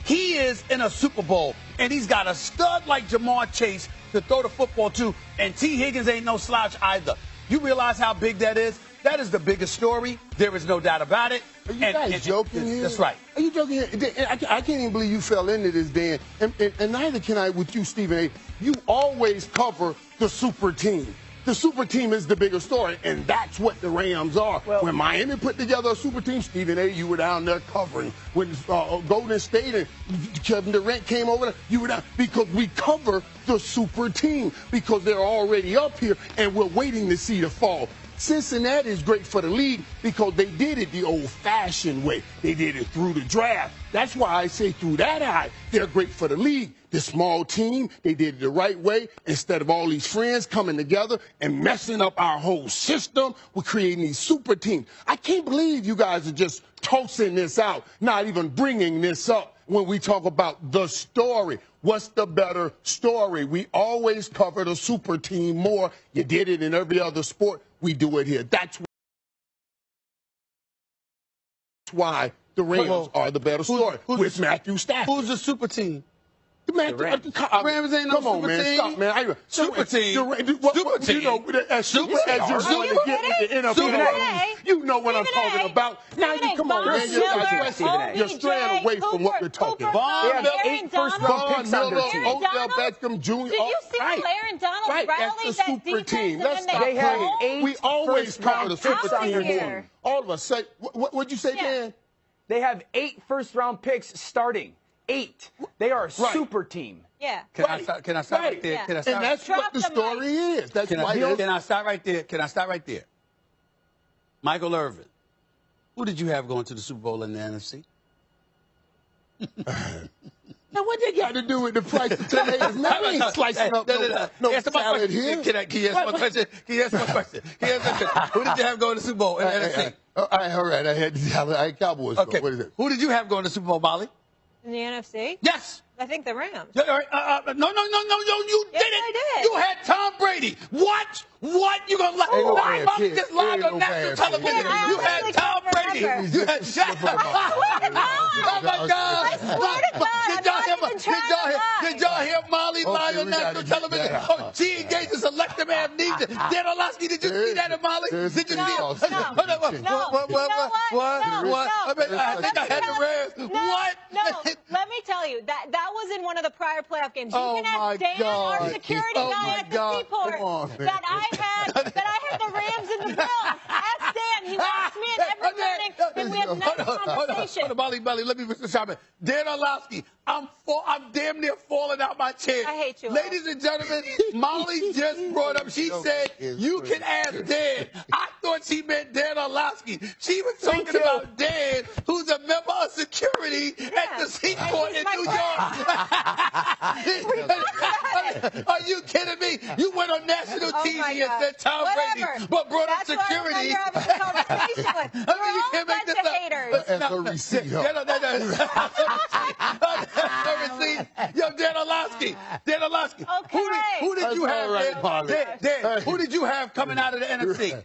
He is in a Super Bowl, and he's got a stud like Jamar Chase to throw the football to, and T. Higgins ain't no slouch either. You realize how big that is? That is the biggest story. There is no doubt about it. Are you guys joking here? That's right. Are you joking here? I can't even believe you fell into this, Dan. And neither can I with you, Stephen A. You always cover the super team. The super team is the bigger story, and that's what the Rams are. Well, when Miami put together a super team, Stephen A., you were down there covering. When Golden State and Kevin Durant came over, you were down because we cover the super team because they're already up here, and we're waiting to see the fall. Cincinnati is great for the league because they did it the old-fashioned way. They did it through the draft. That's why I say through that eye, they're great for the league. The small team, they did it the right way. Instead of all these friends coming together and messing up our whole system, we're creating these super teams. I can't believe you guys are just tossing this out, not even bringing this up when we talk about the story. What's the better story? We always cover the super team more. You did it in every other sport. We do it here. That's why the Rams are the better story with Matthew Stafford. Who's the super team? Rams ain't no Come on, man. Team. Stop, man. Super team. Super team. You know, as you're going to get with the NFL, you know what I'm talking about. Now, come on, man. You're straying away from what we're talking about. They have 8 first-round picks on their team. Odell Beckham Jr. Did you see the Larry Donald rally That's the super team. Let's stop They have playing. 8 We always cover the super picks on their team. team. All of us say, what'd you say, Dan? They have 8 first-round picks starting. 8. They are a super team. Yeah. Can I stop right there? Yeah. Can I stop? And that's what the story is. That's why. Can I stop right there? Can I stop right there? Michael Irvin, who did you have going to the Super Bowl in the NFC? Now, what they got to do with the price of tomatoes? Now, we ain't slicing up no salad here. Can you answer my question? Can you answer my question? Who did you have going to the Super Bowl in the NFC? All right. I had Cowboys. Okay. What is it? Who did you have going to the Super Bowl, Molly? In the NFC? Yes. I think the Rams. No, you Yes, didn't. I did. You had Tom Brady. What? You gonna lie? Ain't no bad Just lied on national television. You had Tom Brady. You had Oh my God! Did y'all hear Molly lie on national television? Oh, she engaged in selective amnesia. Dan Orlovsky, did you see that in Molly? Did you see it? What? I think I had the Rams. What? No, let me tell you, that was in one of the prior playoff games. You can ask Dan, our security guy at the seaport, that I had the Rams in the bill. Ask Dan. He walks me in every morning, and we have nice conversation. Hold on, Molly, let me chime in. Dan Orlovsky, I'm damn near falling out my chair. I hate you. Ladies and gentlemen, Molly just brought up, she said, you can ask Dan. I thought she meant Dan Orlovsky. She was talking about Dan, who's a member of security at the seaport in New York. Are you kidding me? You went on national TV and said Tom Brady, but brought up security. That's what I was having a conversation with. You can't make this up. That's her receipt. Yo, Dan Orlovsky. Okay. Who did you have? Right, Dan, who did you have coming out of the NFC?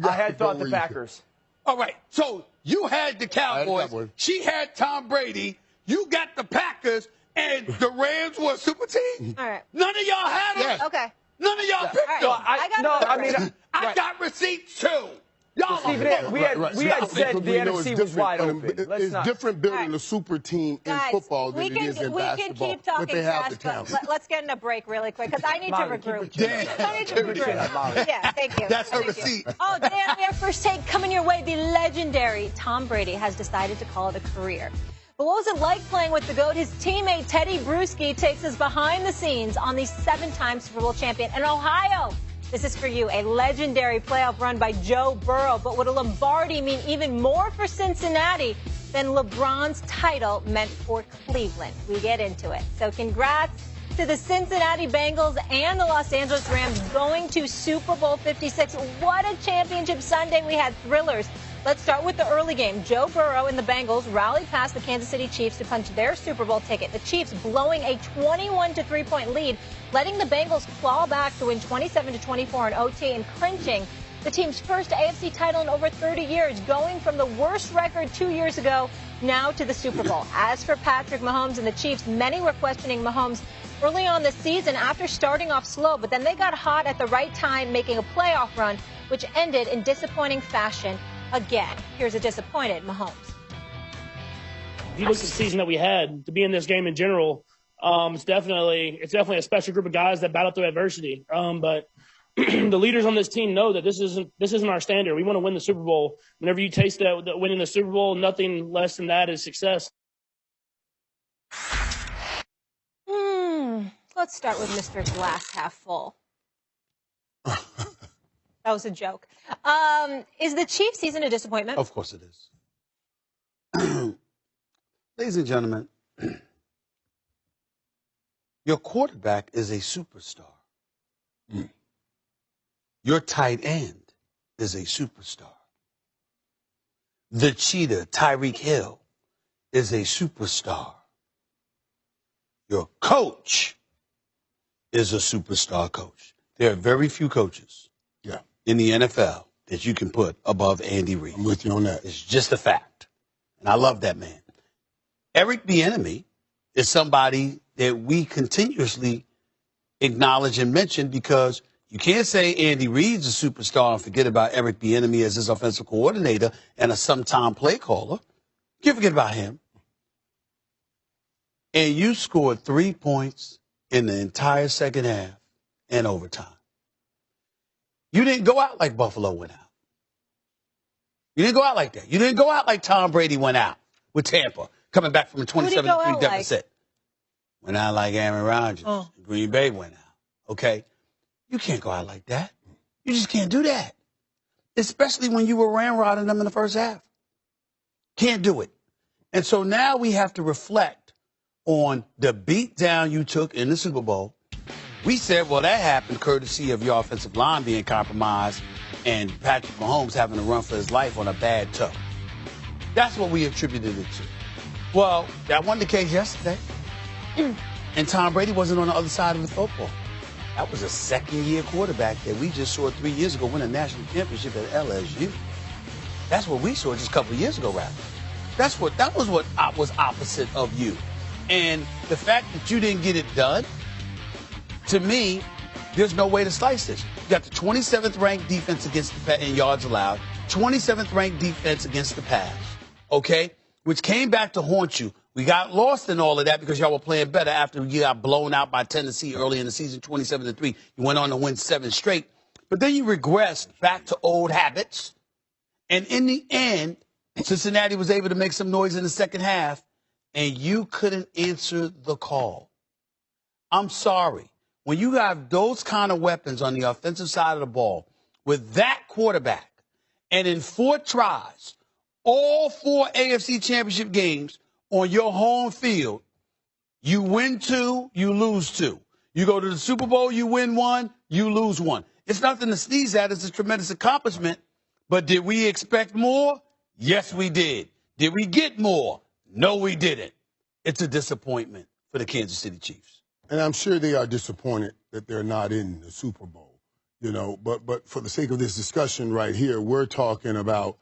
I had thought the Packers. All right. So you had the Cowboys. She had Tom Brady. You got the Packers, and the Rams were a super team. All right. None of y'all had them. Yes. Okay. None of y'all picked them. I got receipts too. Y'all, Stephen, we had said the NFC was wide open. It's different building a super team in football than it is in basketball. We can keep talking but they have the trash, talent. let's get in a break really quick because I need to regroup. I need to regroup. Yeah, thank you. That's her receipt. Oh, Dan, we have first take coming your way. The legendary Tom Brady has decided to call it a career. But what was it like playing with the GOAT? His teammate Teddy Bruschi takes us behind the scenes on the 7-time Super Bowl champion in Ohio. This is for you, a legendary playoff run by Joe Burrow. But would a Lombardi mean even more for Cincinnati than LeBron's title meant for Cleveland? We get into it. So congrats to the Cincinnati Bengals and the Los Angeles Rams going to Super Bowl 56. What a championship Sunday. We had thrillers. Let's start with the early game. Joe Burrow and the Bengals rallied past the Kansas City Chiefs to punch their Super Bowl ticket. The Chiefs blowing a 21-3-point lead, letting the Bengals claw back to win 27-24 in OT and clinching the team's first AFC title in over 30 years, going from the worst record 2 years ago now to the Super Bowl. As for Patrick Mahomes and the Chiefs, many were questioning Mahomes early on this season after starting off slow, but then they got hot at the right time, making a playoff run, which ended in disappointing fashion. Again, here's a disappointed Mahomes. If you look at the season that we had, to be in this game in general, it's definitely a special group of guys that battle through adversity. But the leaders on this team know that this isn't our standard. We want to win the Super Bowl. Whenever you taste that winning the Super Bowl, nothing less than that is success. Let's start with Mr. Glass Half Full. That was a joke. Is the Chiefs season a disappointment? Of course it is. Ladies and gentlemen, your quarterback is a superstar. Your tight end is a superstar. The cheetah, Tyreek Hill, is a superstar. Your coach is a superstar coach. There are very few coaches in the NFL that you can put above Andy Reid. I'm with you on that. It's just a fact. And I love that man. Eric Bieniemy is somebody that we continuously acknowledge and mention because you can't say Andy Reid's a superstar and forget about Eric Bieniemy as his offensive coordinator and a sometime play caller. You can't forget about him. And you scored 3 points in the entire second half and overtime. You didn't go out like Buffalo went out. You didn't go out like that. You didn't go out like Tom Brady went out with Tampa, coming back from a 27-3 deficit. Like? Went out like Aaron Rodgers. Green Bay went out. Okay? You can't go out like that. You just can't do that. Especially when you were ramrodding them in the first half. Can't do it. And so now we have to reflect on the beatdown you took in the Super Bowl. We said, well, that happened courtesy of your offensive line being compromised and Patrick Mahomes having to run for his life on a bad toe. That's what we attributed it to. Well, that wasn't the case yesterday. And Tom Brady wasn't on the other side of the football. That was a second-year quarterback that we just saw 3 years ago win a national championship at LSU. That's what we saw just a couple of years ago, rather. That was what was opposite of you. And the fact that you didn't get it done, to me, there's no way to slice this. You got the 27th ranked defense against the pass in yards allowed, 27th ranked defense against the pass, okay, which came back to haunt you. We got lost in all of that because y'all were playing better after you got blown out by Tennessee early in the season, 27-3. You went on to win 7 straight. But then you regressed back to old habits. And in the end, Cincinnati was able to make some noise in the second half, and you couldn't answer the call. I'm sorry. When you have those kind of weapons on the offensive side of the ball with that quarterback, and in 4 tries, all 4 AFC championship games on your home field, you win 2, you lose 2. You go to the Super Bowl, you win 1, you lose 1. It's nothing to sneeze at. It's a tremendous accomplishment. But did we expect more? Yes, we did. Did we get more? No, we didn't. It's a disappointment for the Kansas City Chiefs. And I'm sure they are disappointed that they're not in the Super Bowl, you know. But for the sake of this discussion right here, we're talking about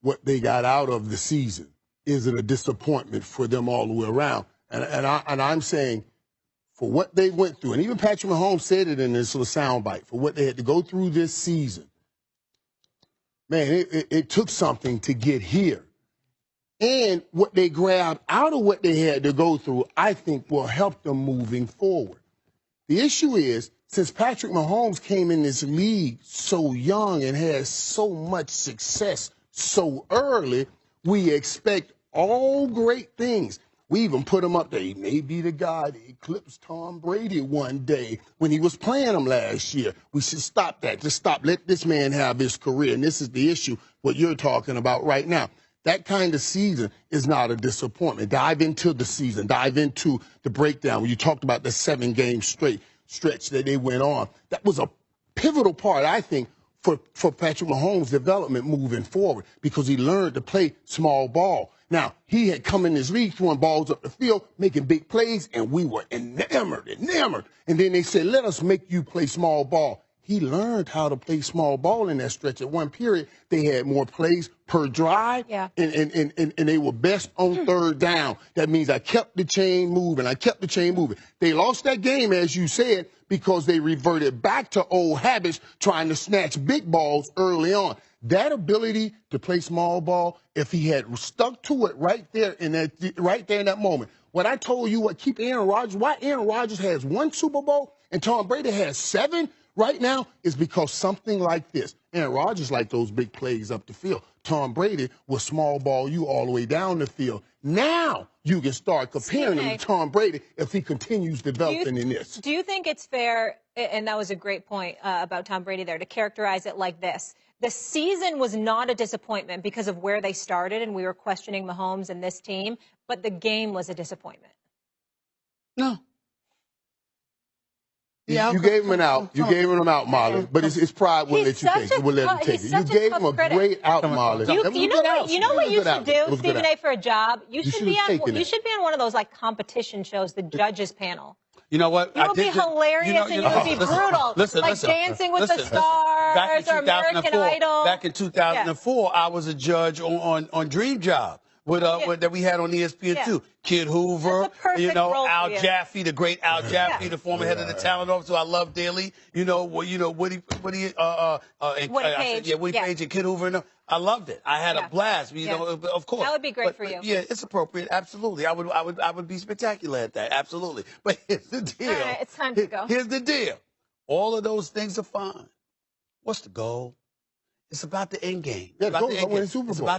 what they got out of the season. Is it a disappointment for them all the way around? And I'm saying for what they went through, and even Patrick Mahomes said it in this little soundbite, for what they had to go through this season, man, it took something to get here. And what they grabbed out of what they had to go through, I think, will help them moving forward. The issue is, since Patrick Mahomes came in this league so young and has so much success so early, we expect all great things. We even put him up there. He may be the guy that eclipsed Tom Brady one day when he was playing him last year. We should stop that. Just stop. Let this man have his career. And this is the issue, what you're talking about right now. That kind of season is not a disappointment. Dive into the season. Dive into the breakdown. When you talked about the 7-game stretch that they went on, that was a pivotal part, I think, for Patrick Mahomes' development moving forward because he learned to play small ball. Now, he had come in this league throwing balls up the field, making big plays, and we were enamored. And then they said, let us make you play small ball. He learned how to play small ball in that stretch. At one period, they had more plays per drive, and they were best on third down. That means I kept the chain moving. They lost that game, as you said, because they reverted back to old habits, trying to snatch big balls early on. That ability to play small ball, if he had stuck to it right there in that moment. What I told you, keep Aaron Rodgers, why Aaron Rodgers has 1 Super Bowl and Tom Brady has 7 right now is because something like this. Aaron Rodgers liked those big plays up the field. Tom Brady will small ball you all the way down the field. Now you can start comparing him to Tom Brady if he continues developing in this. Do you think it's fair, and that was a great point about Tom Brady there, to characterize it like this? The season was not a disappointment because of where they started, and we were questioning Mahomes and this team, but the game was a disappointment. No. You gave him an out. You gave him an out, Molly. But his pride wouldn't let you take it. Wouldn't let him take it. You gave him a great out, Molly. You know what you should do, Stephen A., for a job? You should be on one of those like competition shows, the judges panel. You know what? It would be hilarious and it would be brutal. Like Dancing with the Stars or American Idol. Back in 2004, I was a judge on Dream Job. That we had on ESPN too. Kid Hoover, Al Jaffe, the great Al Jaffe, the former head of the talent office, who I love dearly. Woody Page and Kid Hoover. I loved it. I had a blast. Of course. That would be great for you. Yeah, it's appropriate. Absolutely. I would be spectacular at that. Absolutely. But here's the deal. All right, it's time to go. Here's the deal. All of those things are fine. What's the goal? It's about the end game. It's about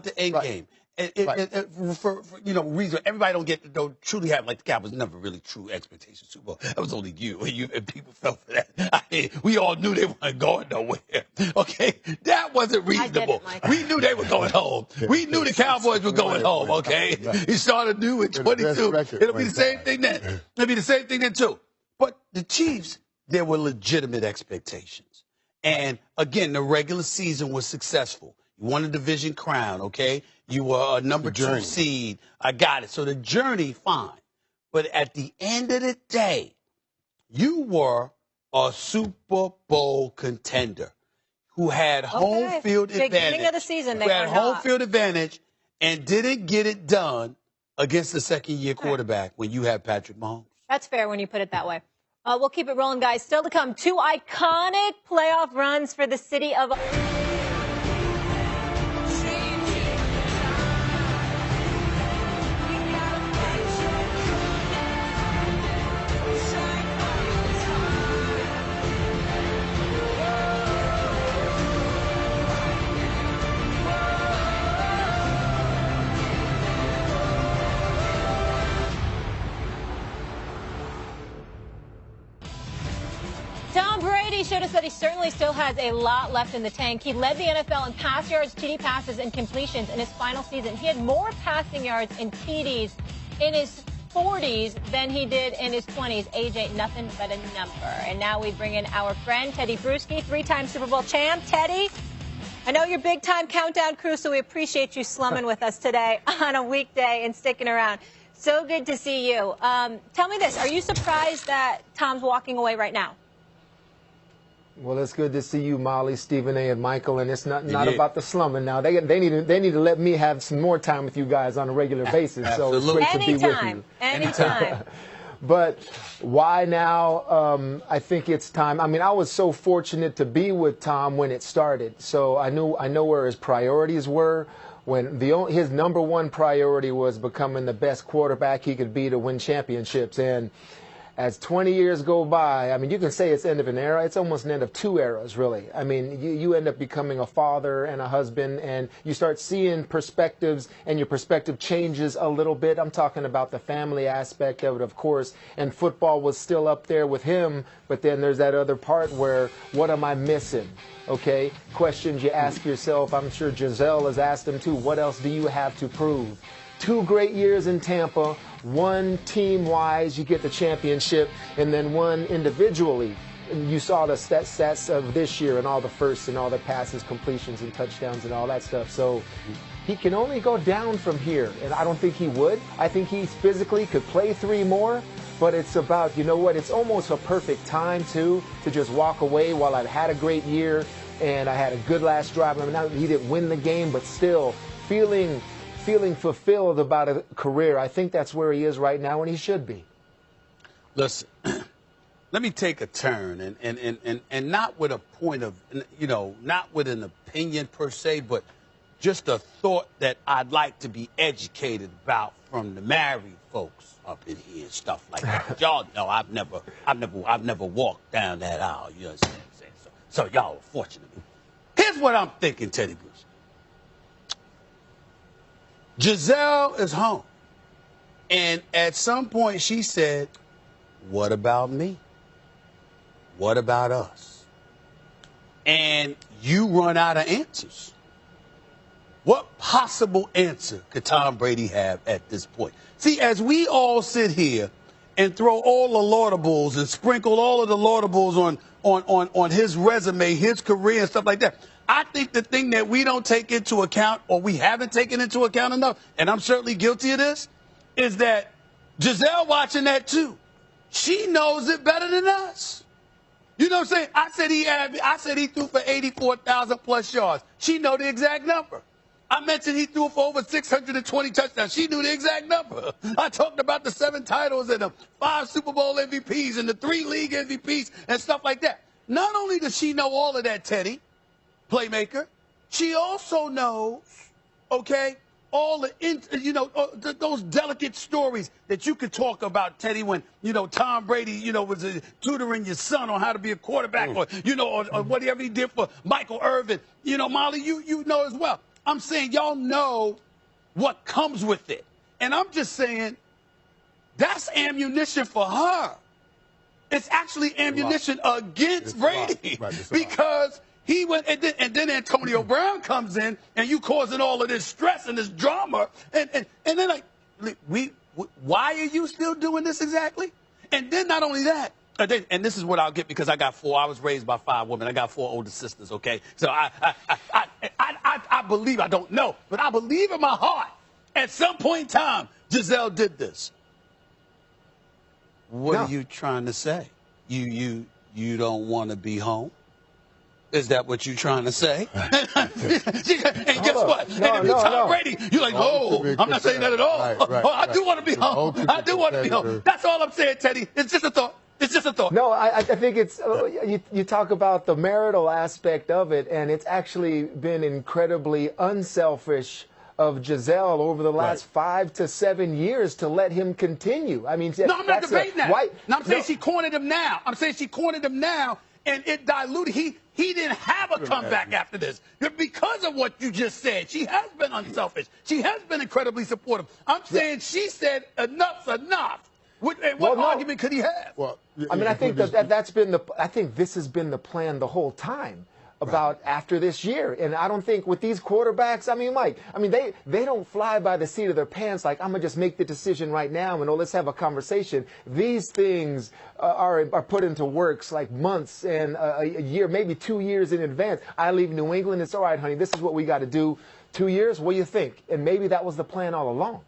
the end game. For reason everybody don't truly have, like the Cowboys never really true expectations. Super Bowl. That was only you and people fell for that. We all knew they weren't going nowhere. Okay, that wasn't reasonable. We knew they were going home. We knew the Cowboys were going home. Okay, he started new at 22. It'll be the same thing then. It'll be the same thing then too. But the Chiefs, there were legitimate expectations, and again, the regular season was successful. You won a division crown, okay? You were a number 2 seed. I got it. So the journey, fine. But at the end of the day, you were a Super Bowl contender who had home field advantage. Beginning of the season, who had home field advantage and didn't get it done against the second-year quarterback when you had Patrick Mahomes. That's fair when you put it that way. We'll keep it rolling, guys. Still to come, 2 iconic playoff runs for the city of... Tom Brady showed us that he certainly still has a lot left in the tank. He led the NFL in pass yards, TD passes, and completions in his final season. He had more passing yards and TDs in his 40s than he did in his 20s. Age ain't nothing but a number. And now we bring in our friend, Teddy Bruschi, 3-time Super Bowl champ. Teddy, I know you're big-time countdown crew, so we appreciate you slumming with us today on a weekday and sticking around. So good to see you. Tell me this. Are you surprised that Tom's walking away right now? Well, it's good to see you, Molly, Stephen A., and Michael. And it's not about the slumming now. They need to let me have some more time with you guys on a regular basis. So it's great to be with you. Anytime. But why now? I think it's time. I mean, I was so fortunate to be with Tom when it started. So I know where his priorities were. When his number one priority was becoming the best quarterback he could be to win championships. And as 20 years go by, I mean, you can say it's the end of an era. It's almost an end of two eras, really. I mean, you end up becoming a father and a husband, and you start seeing perspectives, and your perspective changes a little bit. I'm talking about the family aspect of it, of course, and football was still up there with him, but then there's that other part where, what am I missing? Okay, questions you ask yourself. I'm sure Giselle has asked him, too. What else do you have to prove? 2 great years in Tampa, one team-wise, you get the championship, and then one individually. And you saw the stats of this year and all the firsts and all the passes, completions, and touchdowns and all that stuff. So he can only go down from here, and I don't think he would. I think he physically could play 3 more, but it's about, you know what, it's almost a perfect time, too, to just walk away while I've had a great year and I had a good last drive. I mean, now he didn't win the game, but still feeling fulfilled about a career. I think that's where he is right now, and he should be. Listen, let me take a turn, and not with a point of, not with an opinion per se, but just a thought that I'd like to be educated about from the married folks up in here and stuff like that. Y'all know I've never walked down that aisle. You understand what I'm saying? So y'all are fortunate. Here's what I'm thinking, Teddy Bruce. Giselle is home. And at some point she said, what about me? What about us? And you run out of answers. What possible answer could Tom Brady have at this point? See, as we all sit here and throw all the laudables and sprinkle all of the laudables on his resume, his career and stuff like that, I think the thing that we don't take into account, or we haven't taken into account enough, and I'm certainly guilty of this, is that Giselle watching that too. She knows it better than us. You know what I'm saying? I said he threw for 84,000 plus yards. She know the exact number. I mentioned he threw for over 620 touchdowns. She knew the exact number. I talked about the 7 titles and the 5 Super Bowl MVPs and the 3 league MVPs and stuff like that. Not only does she know all of that, Teddy, playmaker, she also knows, okay, all the, those delicate stories that you could talk about, Teddy, when, Tom Brady, was tutoring your son on how to be a quarterback or whatever he did for Michael Irvin. Molly, you know as well. I'm saying y'all know what comes with it. And I'm just saying that's ammunition for her. It's actually ammunition against Brady because he went, and then Antonio Brown comes in, and you causing all of this stress and this drama, and then why are you still doing this exactly? And then not only that, and this is what I'll get because I got 4. I was raised by 5 women. I got 4 older sisters. Okay, so I believe, I don't know, but I believe in my heart. At some point in time, Giselle did this. What are you trying to say? You don't want to be home? Is that what you're trying to say? And guess what? And if you're Tom Brady, you're like, no, I'm not saying that at all. I do want to be home. I do want to be home. That's all I'm saying, Teddy. It's just a thought. It's just a thought. No, I think it's you talk about the marital aspect of it, and it's actually been incredibly unselfish of Giselle over the last 5 to 7 years to let him continue. I mean, no, I'm not debating that. No, I'm saying she cornered him now. I'm saying she cornered him now, and it diluted. He didn't have a comeback after this because of what you just said. She has been unselfish. She has been incredibly supportive. I'm saying she said enough's enough. What argument could he have? Well, I mean, I think that's been I think this has been the plan the whole time. about after this year. And I don't think with these quarterbacks, I mean, Mike, they don't fly by the seat of their pants like, I'm going to just make the decision right now and let's have a conversation. These things are put into works like months and a year, maybe 2 years in advance. I leave New England. It's all right, honey. This is what we got to do. 2 years? What do you think? And maybe that was the plan all along.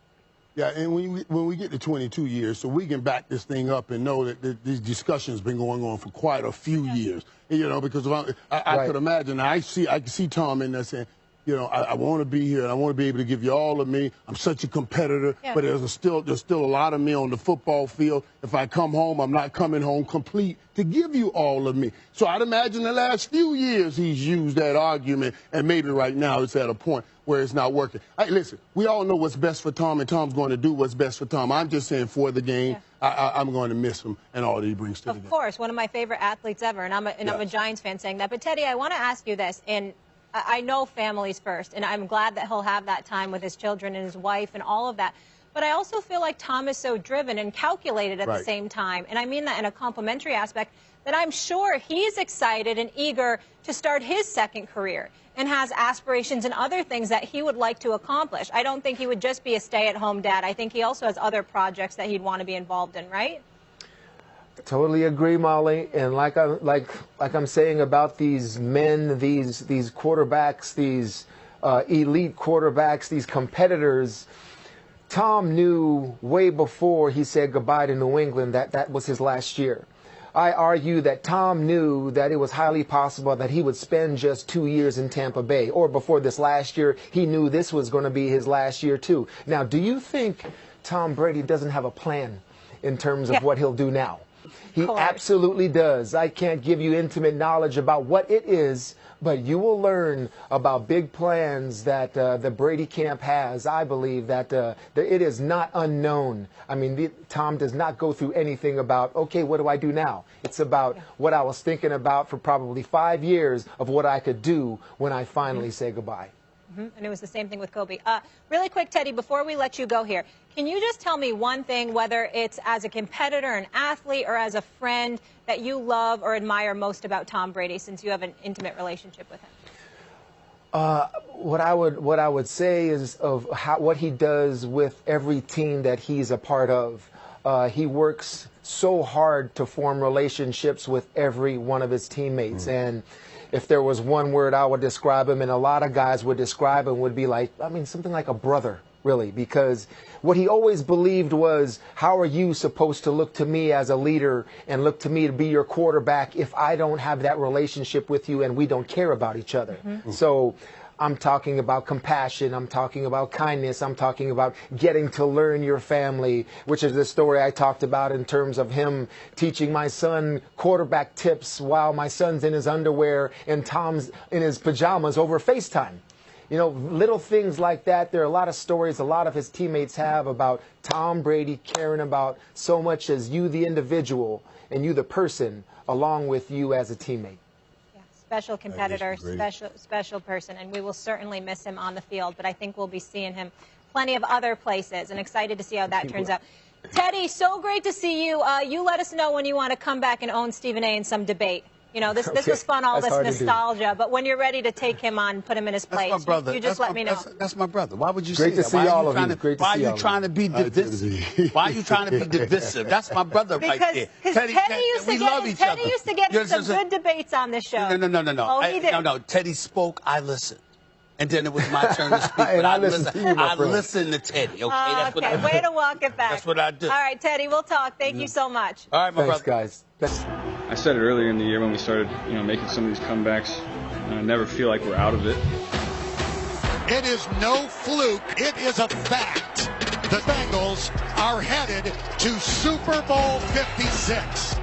Yeah, and when we get to 22 years, so we can back this thing up and know that these discussions been going on for quite a few years. You know, because I could imagine, I can see Tom in there saying, you know, I want to be here and I want to be able to give you all of me. I'm such a competitor, but there's still a lot of me on the football field. If I come home, I'm not coming home complete to give you all of me. So I'd imagine the last few years he's used that argument, and maybe right now it's at a point where it's not working. Hey, listen, we all know what's best for Tom, and Tom's going to do what's best for Tom. I'm just saying for the game, I'm going to miss him and all that he brings to the game. Of course, one of my favorite athletes ever, and I'm a Giants fan saying that. But, Teddy, I want to ask you this, and I know families first, and I'm glad that he'll have that time with his children and his wife and all of that. But I also feel like Tom is so driven and calculated at the same time, and I mean that in a complimentary aspect, that I'm sure he's excited and eager to start his second career and has aspirations and other things that he would like to accomplish. I don't think he would just be a stay-at-home dad. I think he also has other projects that he'd want to be involved in, right? Totally agree, Molly. And like I'm saying about these men, these quarterbacks, these elite quarterbacks, these competitors, Tom knew way before he said goodbye to New England that was his last year. I argue that Tom knew that it was highly possible that he would spend just 2 years in Tampa Bay, or before this last year, he knew this was going to be his last year too. Now, do you think Tom Brady doesn't have a plan in terms of what he'll do now? He absolutely does. I can't give you intimate knowledge about what it is, but you will learn about big plans that the Brady camp has. I believe that it is not unknown. I mean, Tom does not go through anything about, okay, what do I do now? It's about what I was thinking about for probably 5 years of what I could do when I finally say goodbye. And it was the same thing with Kobe. Really quick, Teddy, before we let you go here, can you just tell me one thing, whether it's as a competitor, an athlete, or as a friend, that you love or admire most about Tom Brady, since you have an intimate relationship with him? What I would say is what he does with every team that he's a part of. He works so hard to form relationships with every one of his teammates. And if there was one word I would describe him, and a lot of guys would describe him, would be like, something like a brother, really, because what he always believed was, how are you supposed to look to me as a leader and look to me to be your quarterback if I don't have that relationship with you and we don't care about each other? So I'm talking about compassion. I'm talking about kindness. I'm talking about getting to learn your family, which is the story I talked about in terms of him teaching my son quarterback tips while my son's in his underwear and Tom's in his pajamas over FaceTime. You know, little things like that. There are a lot of stories a lot of his teammates have about Tom Brady caring about so much as you, the individual, and you, the person, along with you as a teammate. Special competitor, special person, and we will certainly miss him on the field, but I think we'll be seeing him plenty of other places, and excited to see how that turns out. Teddy, so great to see you. You let us know when you want to come back and own Stephen A in some debate. You know, this was fun, all this nostalgia, but when you're ready to take him on, put him in his place, you just let me know. That's my brother. Why would you say that? Great to see all of you. Why are you trying to be divisive? Why are you trying to be divisive? That's my brother right there. Teddy used to get some good debates on this show. No. Oh, he did. No. Teddy spoke, I listened. And then it was my turn to speak. And I listened to Teddy. Okay, that's what I do. Way to walk it back. That's what I do. All right, Teddy, we'll talk. Thank you so much. All right, my brother. Thanks, guys. I said it earlier in the year when we started, making some of these comebacks. I never feel like we're out of it. It is no fluke. It is a fact. The Bengals are headed to Super Bowl 56.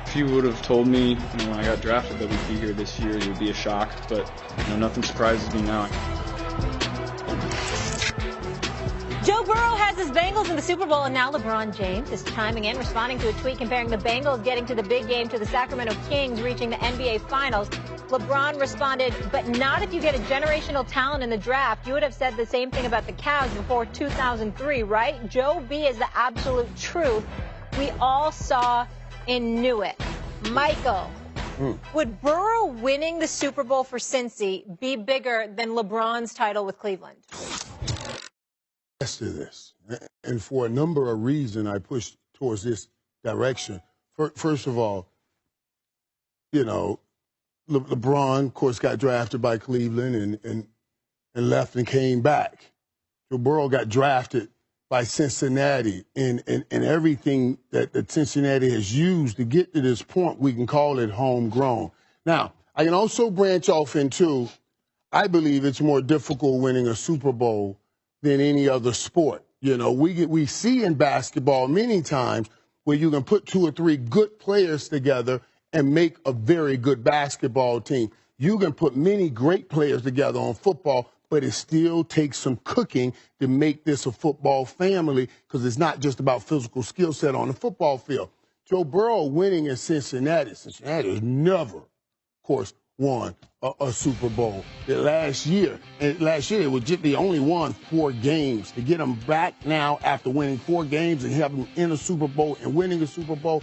If you would have told me when I got drafted that we'd be here this year, it would be a shock. But nothing surprises me now. Joe Burrow has his Bengals in the Super Bowl, and now LeBron James is chiming in, responding to a tweet comparing the Bengals getting to the big game to the Sacramento Kings reaching the NBA Finals. LeBron responded, but not if you get a generational talent in the draft. You would have said the same thing about the Cavs before 2003, right? Joe B is the absolute truth. We all saw and knew it. Michael, Would Burrow winning the Super Bowl for Cincy be bigger than LeBron's title with Cleveland? Yes to this. And for a number of reasons, I push towards this direction. First of all, you know, LeBron, of course, got drafted by Cleveland and left and came back. Joe Burrow got drafted by Cincinnati, and everything that Cincinnati has used to get to this point, we can call it homegrown. Now, I can also branch off into, I believe it's more difficult winning a Super Bowl than any other sport. You know, we see in basketball many times where you can put 2 or 3 good players together and make a very good basketball team. You can put many great players together on football, but it still takes some cooking to make this a football family, because it's not just about physical skill set on the football field. Joe Burrow winning in Cincinnati has never, of course, won a Super Bowl. Last year, it was just they only won 4 games. To get them back now after winning 4 games and have them in a Super Bowl and winning a Super Bowl,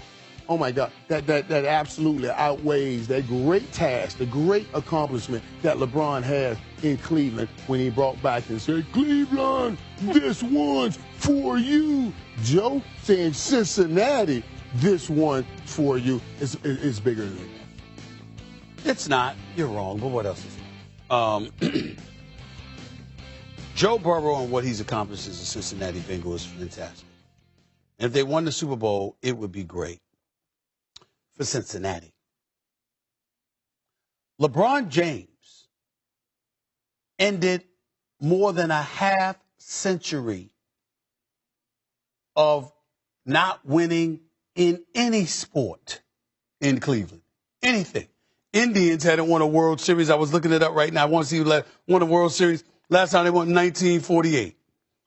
oh my God, that absolutely outweighs that great task, the great accomplishment that LeBron had in Cleveland when he brought back and said, Cleveland, this one's for you. Joe saying Cincinnati, this one for you is bigger than that. It's not. You're wrong, but what else is it? Joe Burrow and what he's accomplished as a Cincinnati Bengal is fantastic. And if they won the Super Bowl, it would be great for Cincinnati. LeBron James ended more than a half century of not winning in any sport in Cleveland. Anything. Indians hadn't won a World Series. I was looking it up right now. I want to see who won a World Series. Last time they won in 1948.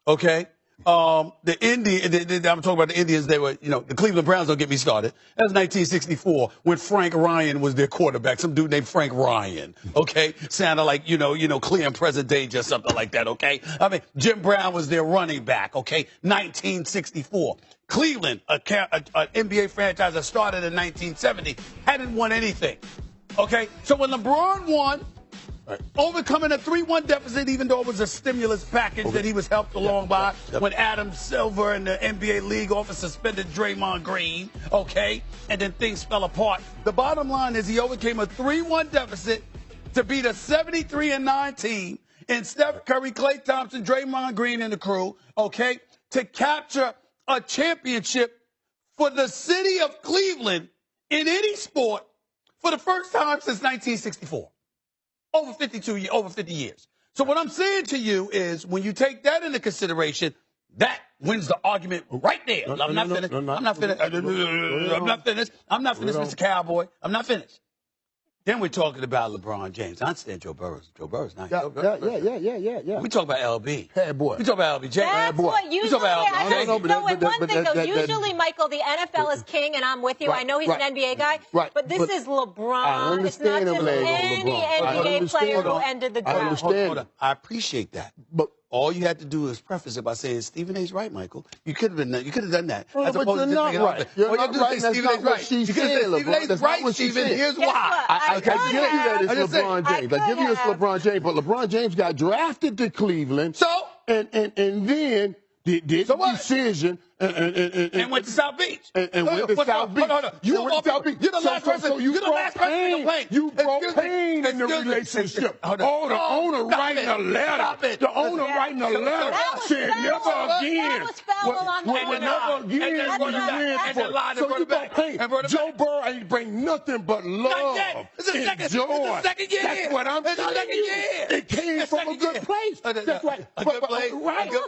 Okay? I'm talking about the Indians. They were, the Cleveland Browns, don't get me started. That was 1964 when Frank Ryan was their quarterback. Some dude named Frank Ryan. Okay? Sounded like, Clear and Present Danger or something like that. Okay? I mean, Jim Brown was their running back. Okay? 1964. Cleveland, an NBA franchise that started in 1970, hadn't won anything. Okay? So when LeBron won, overcoming a 3-1 deficit, even though it was a stimulus package that he was helped along by when Adam Silver and the NBA league office suspended Draymond Green, okay, and then things fell apart. The bottom line is he overcame a 3-1 deficit to beat a 73-9 team in Steph Curry, Klay Thompson, Draymond Green, and the crew, okay, to capture a championship for the city of Cleveland in any sport for the first time since 1964. Over 50 years. So what I'm saying to you is, when you take that into consideration, that wins the argument right there. I'm not finished. I'm not finished, Mr. Cowboy. I'm not finished. Then we're talking about LeBron James. I understand Joe Burrow's nice. Yeah. We talk about LB. Hey, boy. We talk about LBJ. That's what usually, one thing though, usually, Michael, the NFL is king, and I'm with you. I know he's an NBA guy, but this is LeBron. It's not just any NBA player who ended the drought. Hold on. I appreciate that. But all you had to do is preface it by saying Stephen A's right, Michael. You could have done that. You could have done that. But you're not right. You're not right. That's not what she said, LeBron. That's not what she said. Here's why. I give you that it's LeBron James. I give you it's LeBron James, but LeBron James got drafted to Cleveland. So? And then did the decision and went to South Beach. And went to South Beach. You're the last person. You're the last person to complain. You brought pain in the relationship. Oh, the owner writing a letter. The owner writing a letter said never again. That was foul along the way. Never again will you win for. So you brought pain. Joe Burrow ain't bring nothing but love and joy. That's what I'm telling you. It came from a good place. That's right. A good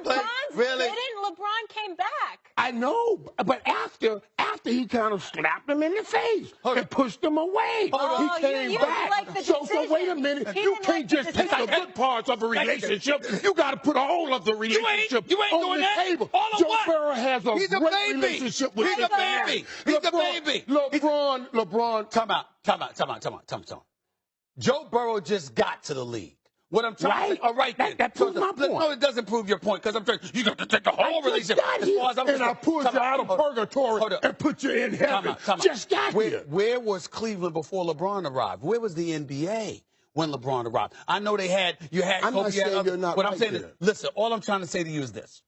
place. Really? LeBron came back. I know, but after he kind of slapped him in the face and pushed him away. He came back. Like so wait a minute. You can't just take the good parts of a relationship. You got to put all of the relationship on the table. Joe Burrow has a great relationship with Cincinnati. He's a baby. LeBron. Time out. Joe Burrow just got to the league. What I'm trying to say, all right, that proves my point. No, it doesn't prove your point because I'm trying. You got to take the whole relationship. As far as I'm and I pulled you out of purgatory and put you in heaven. Just got here. Where was Cleveland before LeBron arrived? Where was the NBA when LeBron arrived? I know they had I'm not saying you're not. What I'm saying is, listen. All I'm trying to say to you is this: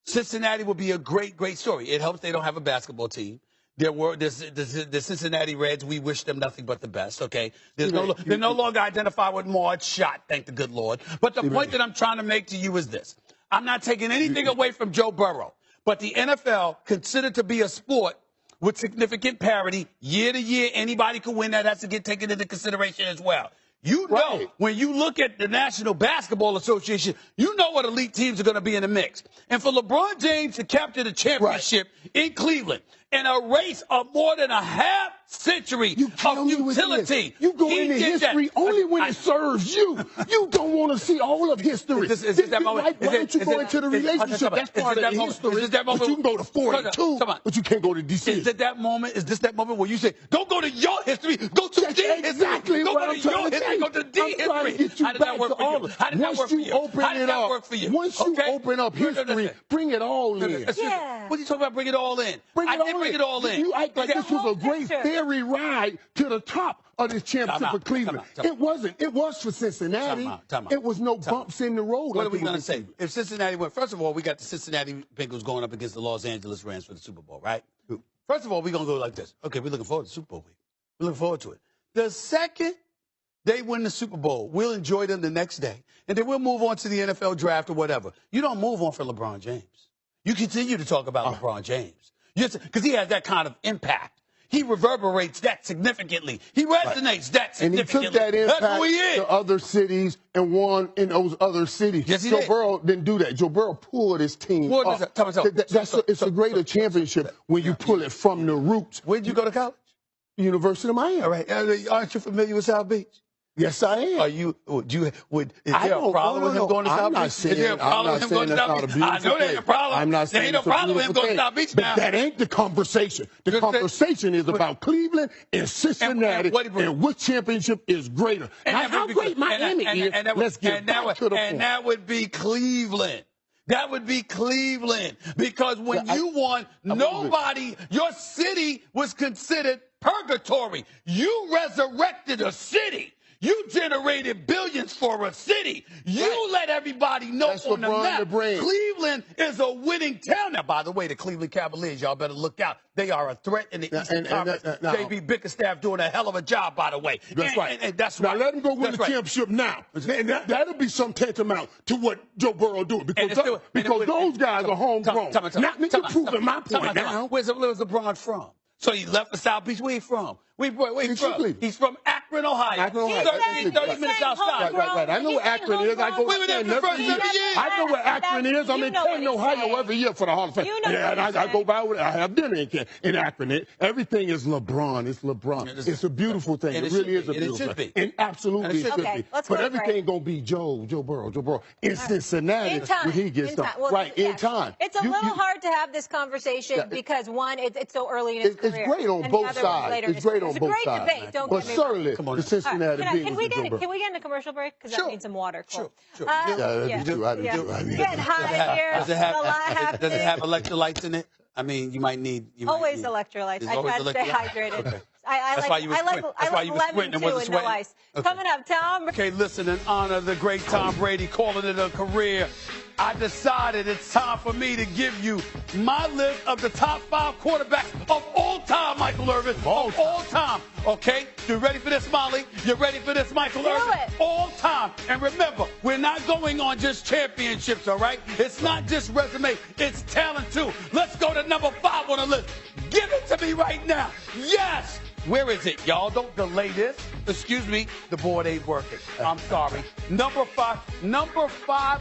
Cincinnati will be a great, great story. It helps they don't have a basketball team. The Cincinnati Reds, we wish them nothing but the best, okay? They're no longer identified with Marge Shot, thank the good Lord. But the point that I'm trying to make to you is this. I'm not taking anything away from Joe Burrow, but the NFL, considered to be a sport with significant parity, year to year, anybody can win. That has to get taken into consideration as well. You know, when you look at the National Basketball Association, you know what elite teams are going to be in the mix. And for LeBron James to capture the championship in Cleveland in a race of more than a half century of utility. You go into history only when it serves you. You don't want to see all of history. Is this that moment? Why don't you go into the relationship? That's part of the history. But you can go to 42, but you can't go to DC. Is it that moment? Is this that moment where you say, don't go to your history, go to D history. Exactly go what to your history, go to D history. How did that work for you? How did that work for you? How did that work for you? Once you open up history, bring it all in. What are you talking about? Bring it all in. I did bring it all in. You act like this was a great fairy ride to the top of this championship for Cleveland. It wasn't. It was for Cincinnati. It was no bumps in the road. What are we going to say? If Cincinnati went, first of all, we got the Cincinnati Bengals going up against the Los Angeles Rams for the Super Bowl, right? First of all, we're going to go like this. Okay, we're looking forward to the Super Bowl week. We're looking forward to it. The second they win the Super Bowl, we'll enjoy them the next day. And then we'll move on to the NFL draft or whatever. You don't move on for LeBron James. You continue to talk about LeBron James. Because he has that kind of impact. He reverberates that significantly. He resonates that significantly. And he took that impact to other cities and won in those other cities. Yes, he Joe Burrow didn't do that. Joe Burrow pulled his team up. It's a greater championship when you pull it from the roots. Where did you go to college? University of Miami. All right. Aren't you familiar with South Beach? Yes, I am. Is there a problem with him going to South Beach? Is there a problem with him going to South Beach? I know there's a problem. I'm not saying there ain't no problem with him going to South Beach now. But that ain't the conversation. The conversation is about Cleveland and Cincinnati and which championship is greater. How great Miami is. Let's get back to the point. And that would be Cleveland. That would be Cleveland. Because when you won, nobody, your city was considered purgatory. You resurrected a city. You generated billions for a city. You let everybody know on the map. Cleveland is a winning town. Now, by the way, the Cleveland Cavaliers, y'all better look out. They are a threat in the Eastern Conference. JB Bickerstaff doing a hell of a job, by the way. That's right. And that's now, let him go win the championship now. And that'll be some tantamount to what Joe Burrow doing. Because those guys are homegrown. Not me proving my point now. Where's LeBron from? So he left for South Beach. Where he from? Where he from? He's from Akron, Ohio. 30 minutes outside. Right. I know where Akron is. I go there every year. I know where Akron is. I'm in Canton, Ohio every year for the Hall of Fame. I go by. I have dinner in Akron. Everything is LeBron. It's LeBron. It's a beautiful thing. It really is a beautiful thing. And absolutely it should be. But everything gonna be Joe Burrow. In Cincinnati, when he gets done. Right, in time. It's a little hard to have this conversation because, one, it's so early in his career. It's great on both sides. It's great on both sides. Debate, don't but certainly, the Cincinnati Bengals. Can we get in a commercial break? Because I need some water. Sure. I do. Getting hot here. Does it have electrolytes in it? I mean, you might need. Always electrolytes. I try to stay hydrated. Okay. I like lemon too and no ice. Coming up, Tom. Okay, listen, in honor of the great Tom Brady calling it a career, I decided it's time for me to give you my list of the top 5 quarterbacks of all time, Michael Irvin. Of all time. Okay? You ready for this, Molly? You ready for this, Michael Irvin? All time. And remember, we're not going on just championships, all right? It's not just resume. It's talent, too. Let's go to number 5 on the list. Give it to me right now. Yes! Where is it, y'all? Don't delay this. Excuse me, the board ain't working. I'm sorry. Number 5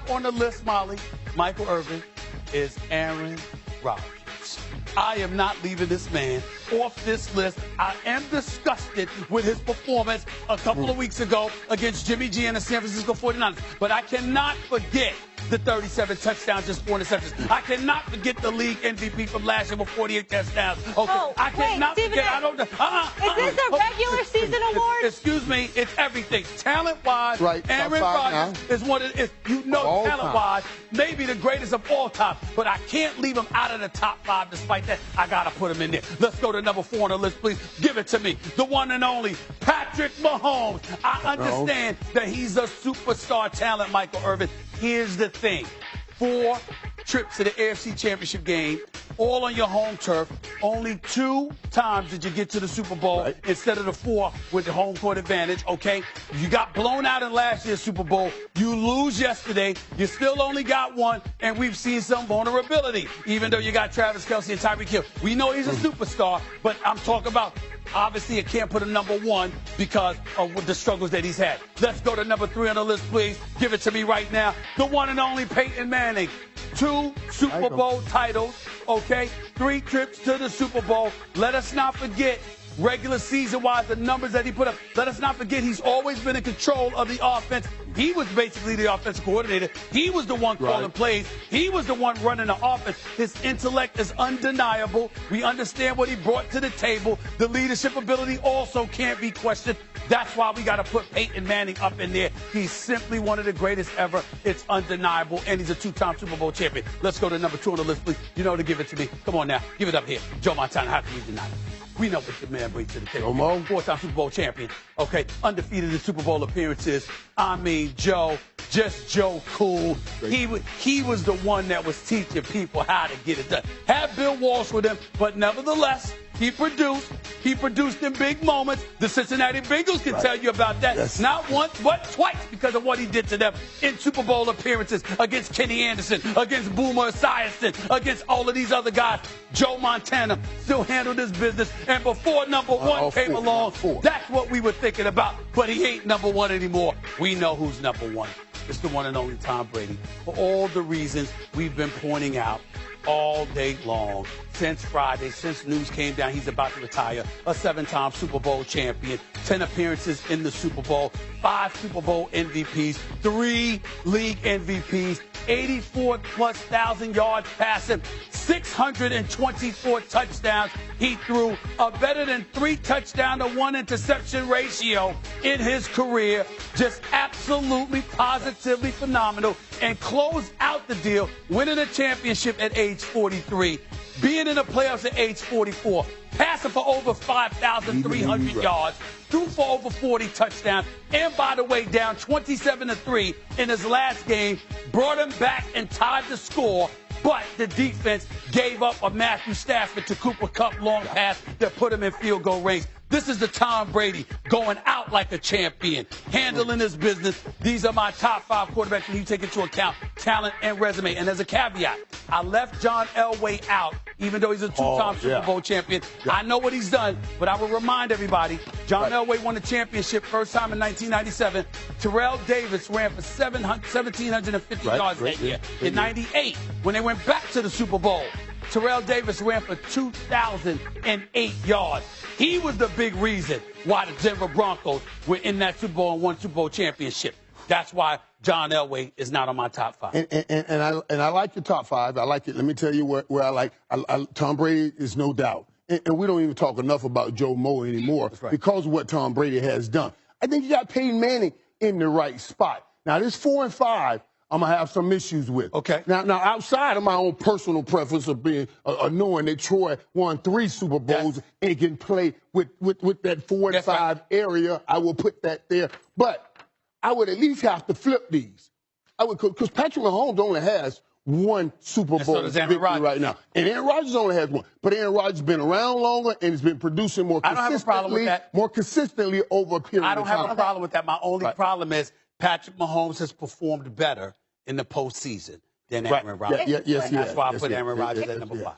on the list, Molly, Michael Irvin, is Aaron Rodgers. I am not leaving this man off this list. I am disgusted with his performance a couple of weeks ago against Jimmy G and the San Francisco 49ers. But I cannot forget the 37 touchdowns, just 4 interceptions. I cannot forget the league MVP from last year with 48 touchdowns. Okay. Oh, I cannot forget. I don't. Is this a regular season award? Excuse me. It's everything. Talent-wise, right. Aaron Rodgers is what it is. You know, talent-wise, maybe the greatest of all time. But I can't leave him out of the top 5 despite that. I got to put him in there. Let's go to number 4 on the list, please. Give it to me. The one and only Patrick Mahomes. I understand that he's a superstar talent, Michael Irvin. Here's the thing. 4 trips to the AFC Championship game, all on your home turf. Only 2 times did you get to the Super Bowl instead of the 4 with the home court advantage, okay? You got blown out in last year's Super Bowl. You lose yesterday. You still only got 1, and we've seen some vulnerability, even though you got Travis Kelce and Tyreek Hill. We know he's a superstar, but I'm talking about obviously, it can't put him number 1 because of the struggles that he's had. Let's go to number 3 on the list, please. Give it to me right now. The one and only Peyton Manning. 2 Super Bowl titles, okay? 3 trips to the Super Bowl. Let us not forget, regular season-wise, the numbers that he put up. Let us not forget he's always been in control of the offense. He was basically the offensive coordinator. He was the one calling plays. He was the one running the offense. His intellect is undeniable. We understand what he brought to the table. The leadership ability also can't be questioned. That's why we got to put Peyton Manning up in there. He's simply one of the greatest ever. It's undeniable, and he's a 2-time Super Bowl champion. Let's go to number 2 on the list, please. You know to give it to me. Come on now. Give it up here. Joe Montana, how can we deny it? We know what the man brings to the table. 4-time Super Bowl champion. Okay, undefeated in Super Bowl appearances. I mean, Joe, just Joe Cool. He was the one that was teaching people how to get it done. Had Bill Walsh with him, but nevertheless, he produced. He produced in big moments. The Cincinnati Bengals can tell you about that. Not once, but twice because of what he did to them in Super Bowl appearances against Kenny Anderson, against Boomer Esiason, against all of these other guys. Joe Montana still handled his business. And before number 1 came along, that's what we were thinking about. But he ain't number 1 anymore. We know who's number 1. It's the one and only Tom Brady. For all the reasons we've been pointing out all day long, since Friday, since news came down, he's about to retire. A 7-time Super Bowl champion, 10 appearances in the Super Bowl, 5 Super Bowl MVPs, 3 league MVPs, 84+ thousand yards passing, 624 touchdowns. He threw a better than 3 touchdown to 1 interception ratio in his career. Just absolutely, positively phenomenal. And closed out the deal, winning a championship at age 43, being in the playoffs at age 44, passing for over 5,300 yards, threw for over 40 touchdowns, and by the way, down 27-3 in his last game, brought him back and tied the score. But the defense gave up a Matthew Stafford to Cooper Kupp long pass that put him in field goal range. This is the Tom Brady going out like a champion, handling his business. These are my top 5 quarterbacks when you take into account talent and resume. And as a caveat, I left John Elway out, even though he's a 2-time Super Bowl champion. I know what he's done, but I will remind everybody, John Elway won the championship first time in 1997. Terrell Davis ran for 1,750 yards that year. In 98, when they went back to the Super Bowl, Terrell Davis ran for 2,008 yards. He was the big reason why the Denver Broncos were in that Super Bowl and won Super Bowl championship. That's why John Elway is not on my top 5. And I like your top 5. I like it. Let me tell you where I like. Tom Brady is no doubt. And we don't even talk enough about Joe Moe anymore because of what Tom Brady has done. I think you got Peyton Manning in the right spot. Now, this 4 and 5, I'm going to have some issues with. Okay. Now, outside of my own personal preference of being knowing that Troy won 3 Super Bowls and can play with that 4 and 5 area, I will put that there. But I would at least have to flip these. I would, because Patrick Mahomes only has 1 Super Bowl victory right now. And Aaron Rodgers only has 1. But Aaron Rodgers has been around longer and has been producing more consistently. I don't have a problem with that. More consistently over a period of time. I don't have a problem with that. My only problem is Patrick Mahomes has performed better in the postseason than Aaron Rodgers. Yes, that's why I put Aaron Rodgers at number 5.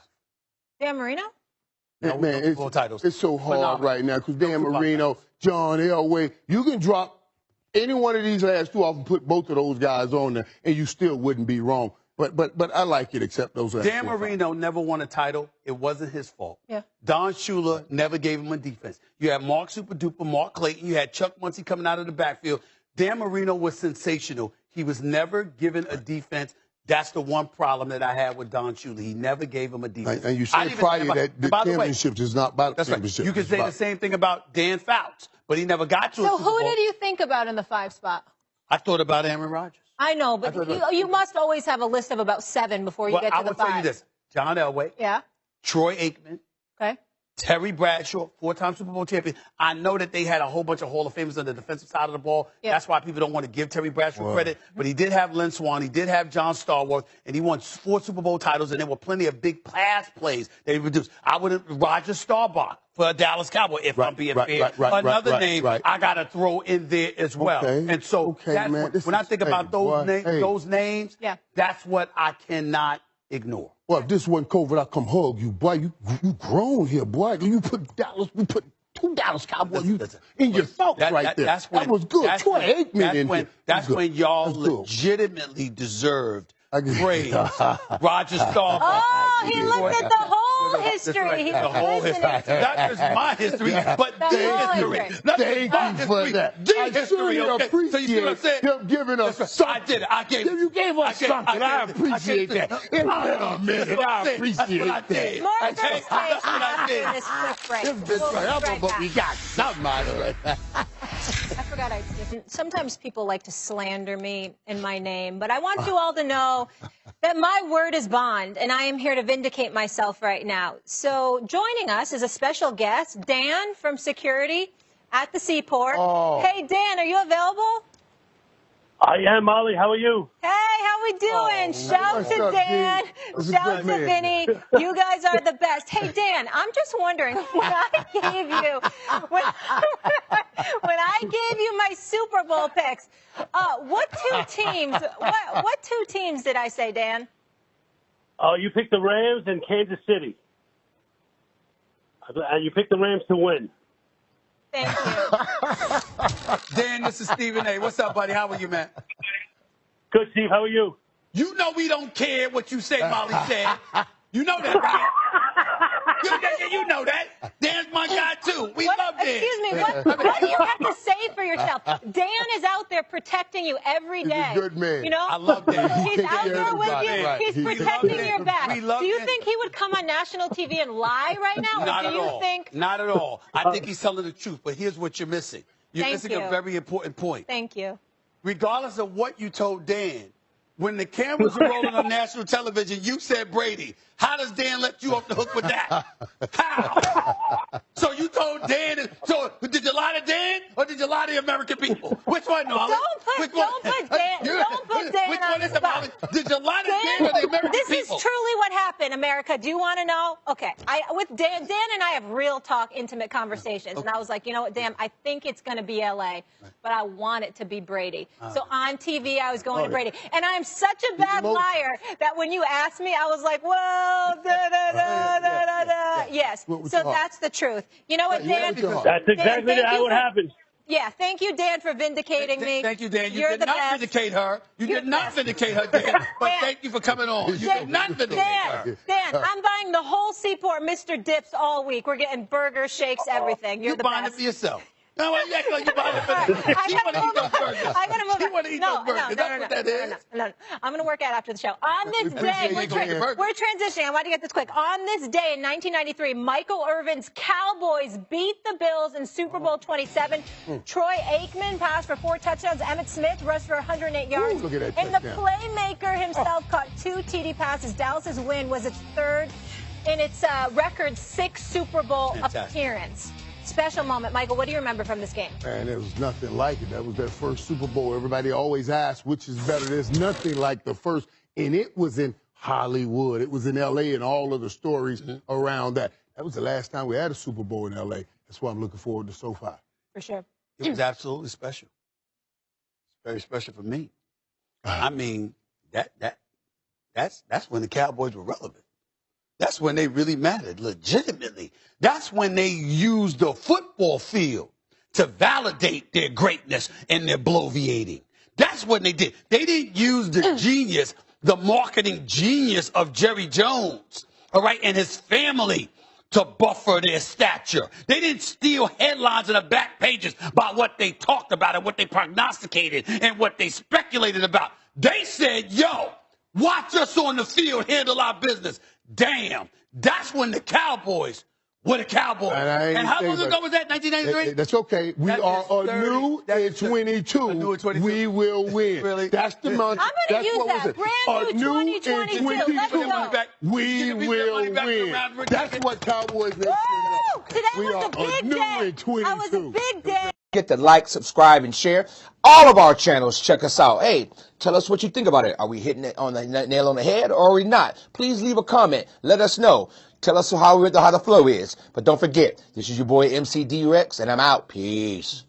Dan Marino? Man, it's so hard right now because Dan Marino, John Elway, you can drop any one of these last 2 off and put both of those guys on there, and you still wouldn't be wrong. But I like it, except those last Dan Marino never won a title. It wasn't his fault. Yeah. Don Shula never gave him a defense. You had Mark Super Duper, Mark Clayton. You had Chuck Muncie coming out of the backfield. Dan Marino was sensational. He was never given a defense That's the one problem that I had with Don Shula. He never gave him a defense. And you said prior that the championships is not about the championship. You can say the same thing about Dan Fouts, but he never got to a So Super Bowl. who did you think about in the 5 spot? I thought about Aaron Rodgers. I know, but you must always have a list of about 7 before you get to the 5. I will tell you this. John Elway. Yeah. Troy Aikman. Okay. Terry Bradshaw, 4-time Super Bowl champion. I know that they had a whole bunch of Hall of Famers on the defensive side of the ball. Yeah. That's why people don't want to give Terry Bradshaw credit. But he did have Lynn Swann. He did have John Starworth. And he won 4 Super Bowl titles. And there were plenty of big pass plays that he produced. I would have Roger Staubach for a Dallas Cowboy, if I'm being fair. Another name I got to throw in there as well. And so when I think about those names, that's what I cannot ignore. Well, if this wasn't COVID, I'd come hug you, boy. You grown here, boy. You put 2 Dallas Cowboys in your thoughts right there. That was good. Troy Aikman in here. That's when y'all legitimately deserved praise. Roger Staubach. Oh, he looked at the whole history. The whole history. Not just my history, but the history. Thank you for that. I certainly appreciate him giving us something. I did. I gave you gave us something. I appreciate that. In a minute, I appreciate that. More of those takes after this quick break. But we got something out of it. I forgot I didn't. Sometimes people like to slander me in my name, but I want you all to know that my word is bond, and I am here to vindicate myself right now. So joining us is a special guest, Dan from security at the Seaport. Hey, Dan, are you available? I am, Molly. How are you? Hey, how we doing? Shout to Dan. Shout to Vinny. You guys are the best. Hey, Dan, I'm just wondering, when I gave you my Super Bowl picks, what two teams did I say, Dan? You picked the Rams and Kansas City. And you picked the Rams to win. Thank you. Dan, this is Stephen A. What's up, buddy? How are you, man? Good, Steve. How are you? You know we don't care what you say, Molly said. You know that, right? You know that. Dan's my guy, too. We love Dan. Excuse me. What do you have to say for yourself? Dan is out there protecting you every day. He's a good man. You know? I love Dan. He's out there with you. Right. He's protecting your back. Do you Dan. think he would come on national TV and lie right now? Not or do at you all. think... Not at all. I think he's telling the truth, but here's what you're missing. You're missing a very important point. Thank you. Regardless of what you told Dan, when the cameras were rolling on national television, you said Brady. How does Dan let you off the hook with that? How? So you told Dan. So did you lie to Dan or did you lie to the American people? Which one, Molly? Don't put Dan Which on one the is it, spot. Molly? Did you lie to Dan or the American This people? is truly what happened, America. Do you want to know? Okay. With Dan and I have real talk, intimate conversations. And I was like, you know what, Dan, I think it's going to be L.A., but I want it to be Brady. So on TV, I was going to Brady. And I'm such a bad liar that when you asked me, I was like, well, yes. So that's the truth. You know what, Dan? That's exactly how it happens. Yeah, thank you, Dan, for vindicating me. Thank you, Dan. You're did the not best. vindicate her. You did not vindicate her, Dan. But thank you for coming on. You did not vindicate her. Dan, I'm buying the whole Seaport Mr. Dips all week. We're getting burgers, shakes, everything. You're the buying best. it for yourself. No, you act like you're buying it for them. She want to eat those burgers. I gotta move She want to eat those burgers. That's what that is. No. I'm going to work out after the show. On this day, we're transitioning. I want to get this quick. On this day in 1993, Michael Irvin's Cowboys beat the Bills in Super Bowl 27. Troy Aikman passed for 4 touchdowns. Emmitt Smith rushed for 108 yards. Look at that And the playmaker himself caught 2 TD passes. Dallas's win was its 3rd in its record 6th Super Bowl appearance. Special moment. Michael, what do you remember from this game? Man, there was nothing like it. That was their first Super Bowl. Everybody always asks which is better. There's nothing like the first. And it was in Hollywood. It was in L.A. and all of the stories around that. That was the last time we had a Super Bowl in L.A. That's why I'm looking forward to SoFi. For sure. It was absolutely special. Very special for me. I mean, that's when the Cowboys were relevant. That's when they really mattered, legitimately. That's when they used the football field to validate their greatness and their bloviating. That's what they did. They didn't use the genius, the marketing genius of Jerry Jones, all right, and his family to buffer their stature. They didn't steal headlines in the back pages about what they talked about and what they prognosticated and what they speculated about. They said, yo, Watch us on the field handle our business. Damn, that's when the Cowboys were the Cowboys. And how long ago was that, 1993? That's okay. We are anew in 22. We will win. Really? That's the mantra. I'm going to use that. Brand new 2022. Let's go. We will win. That's what Cowboys Nation is. Today was a big day. That was a big day. Get the like, subscribe, and share all of our channels. Check us out. Hey, tell us what you think about it. Are we hitting it on the nail on the head or are we not? Please leave a comment. Let us know. Tell us how the flow is. But don't forget, this is your boy MC D-Rex, and I'm out. Peace.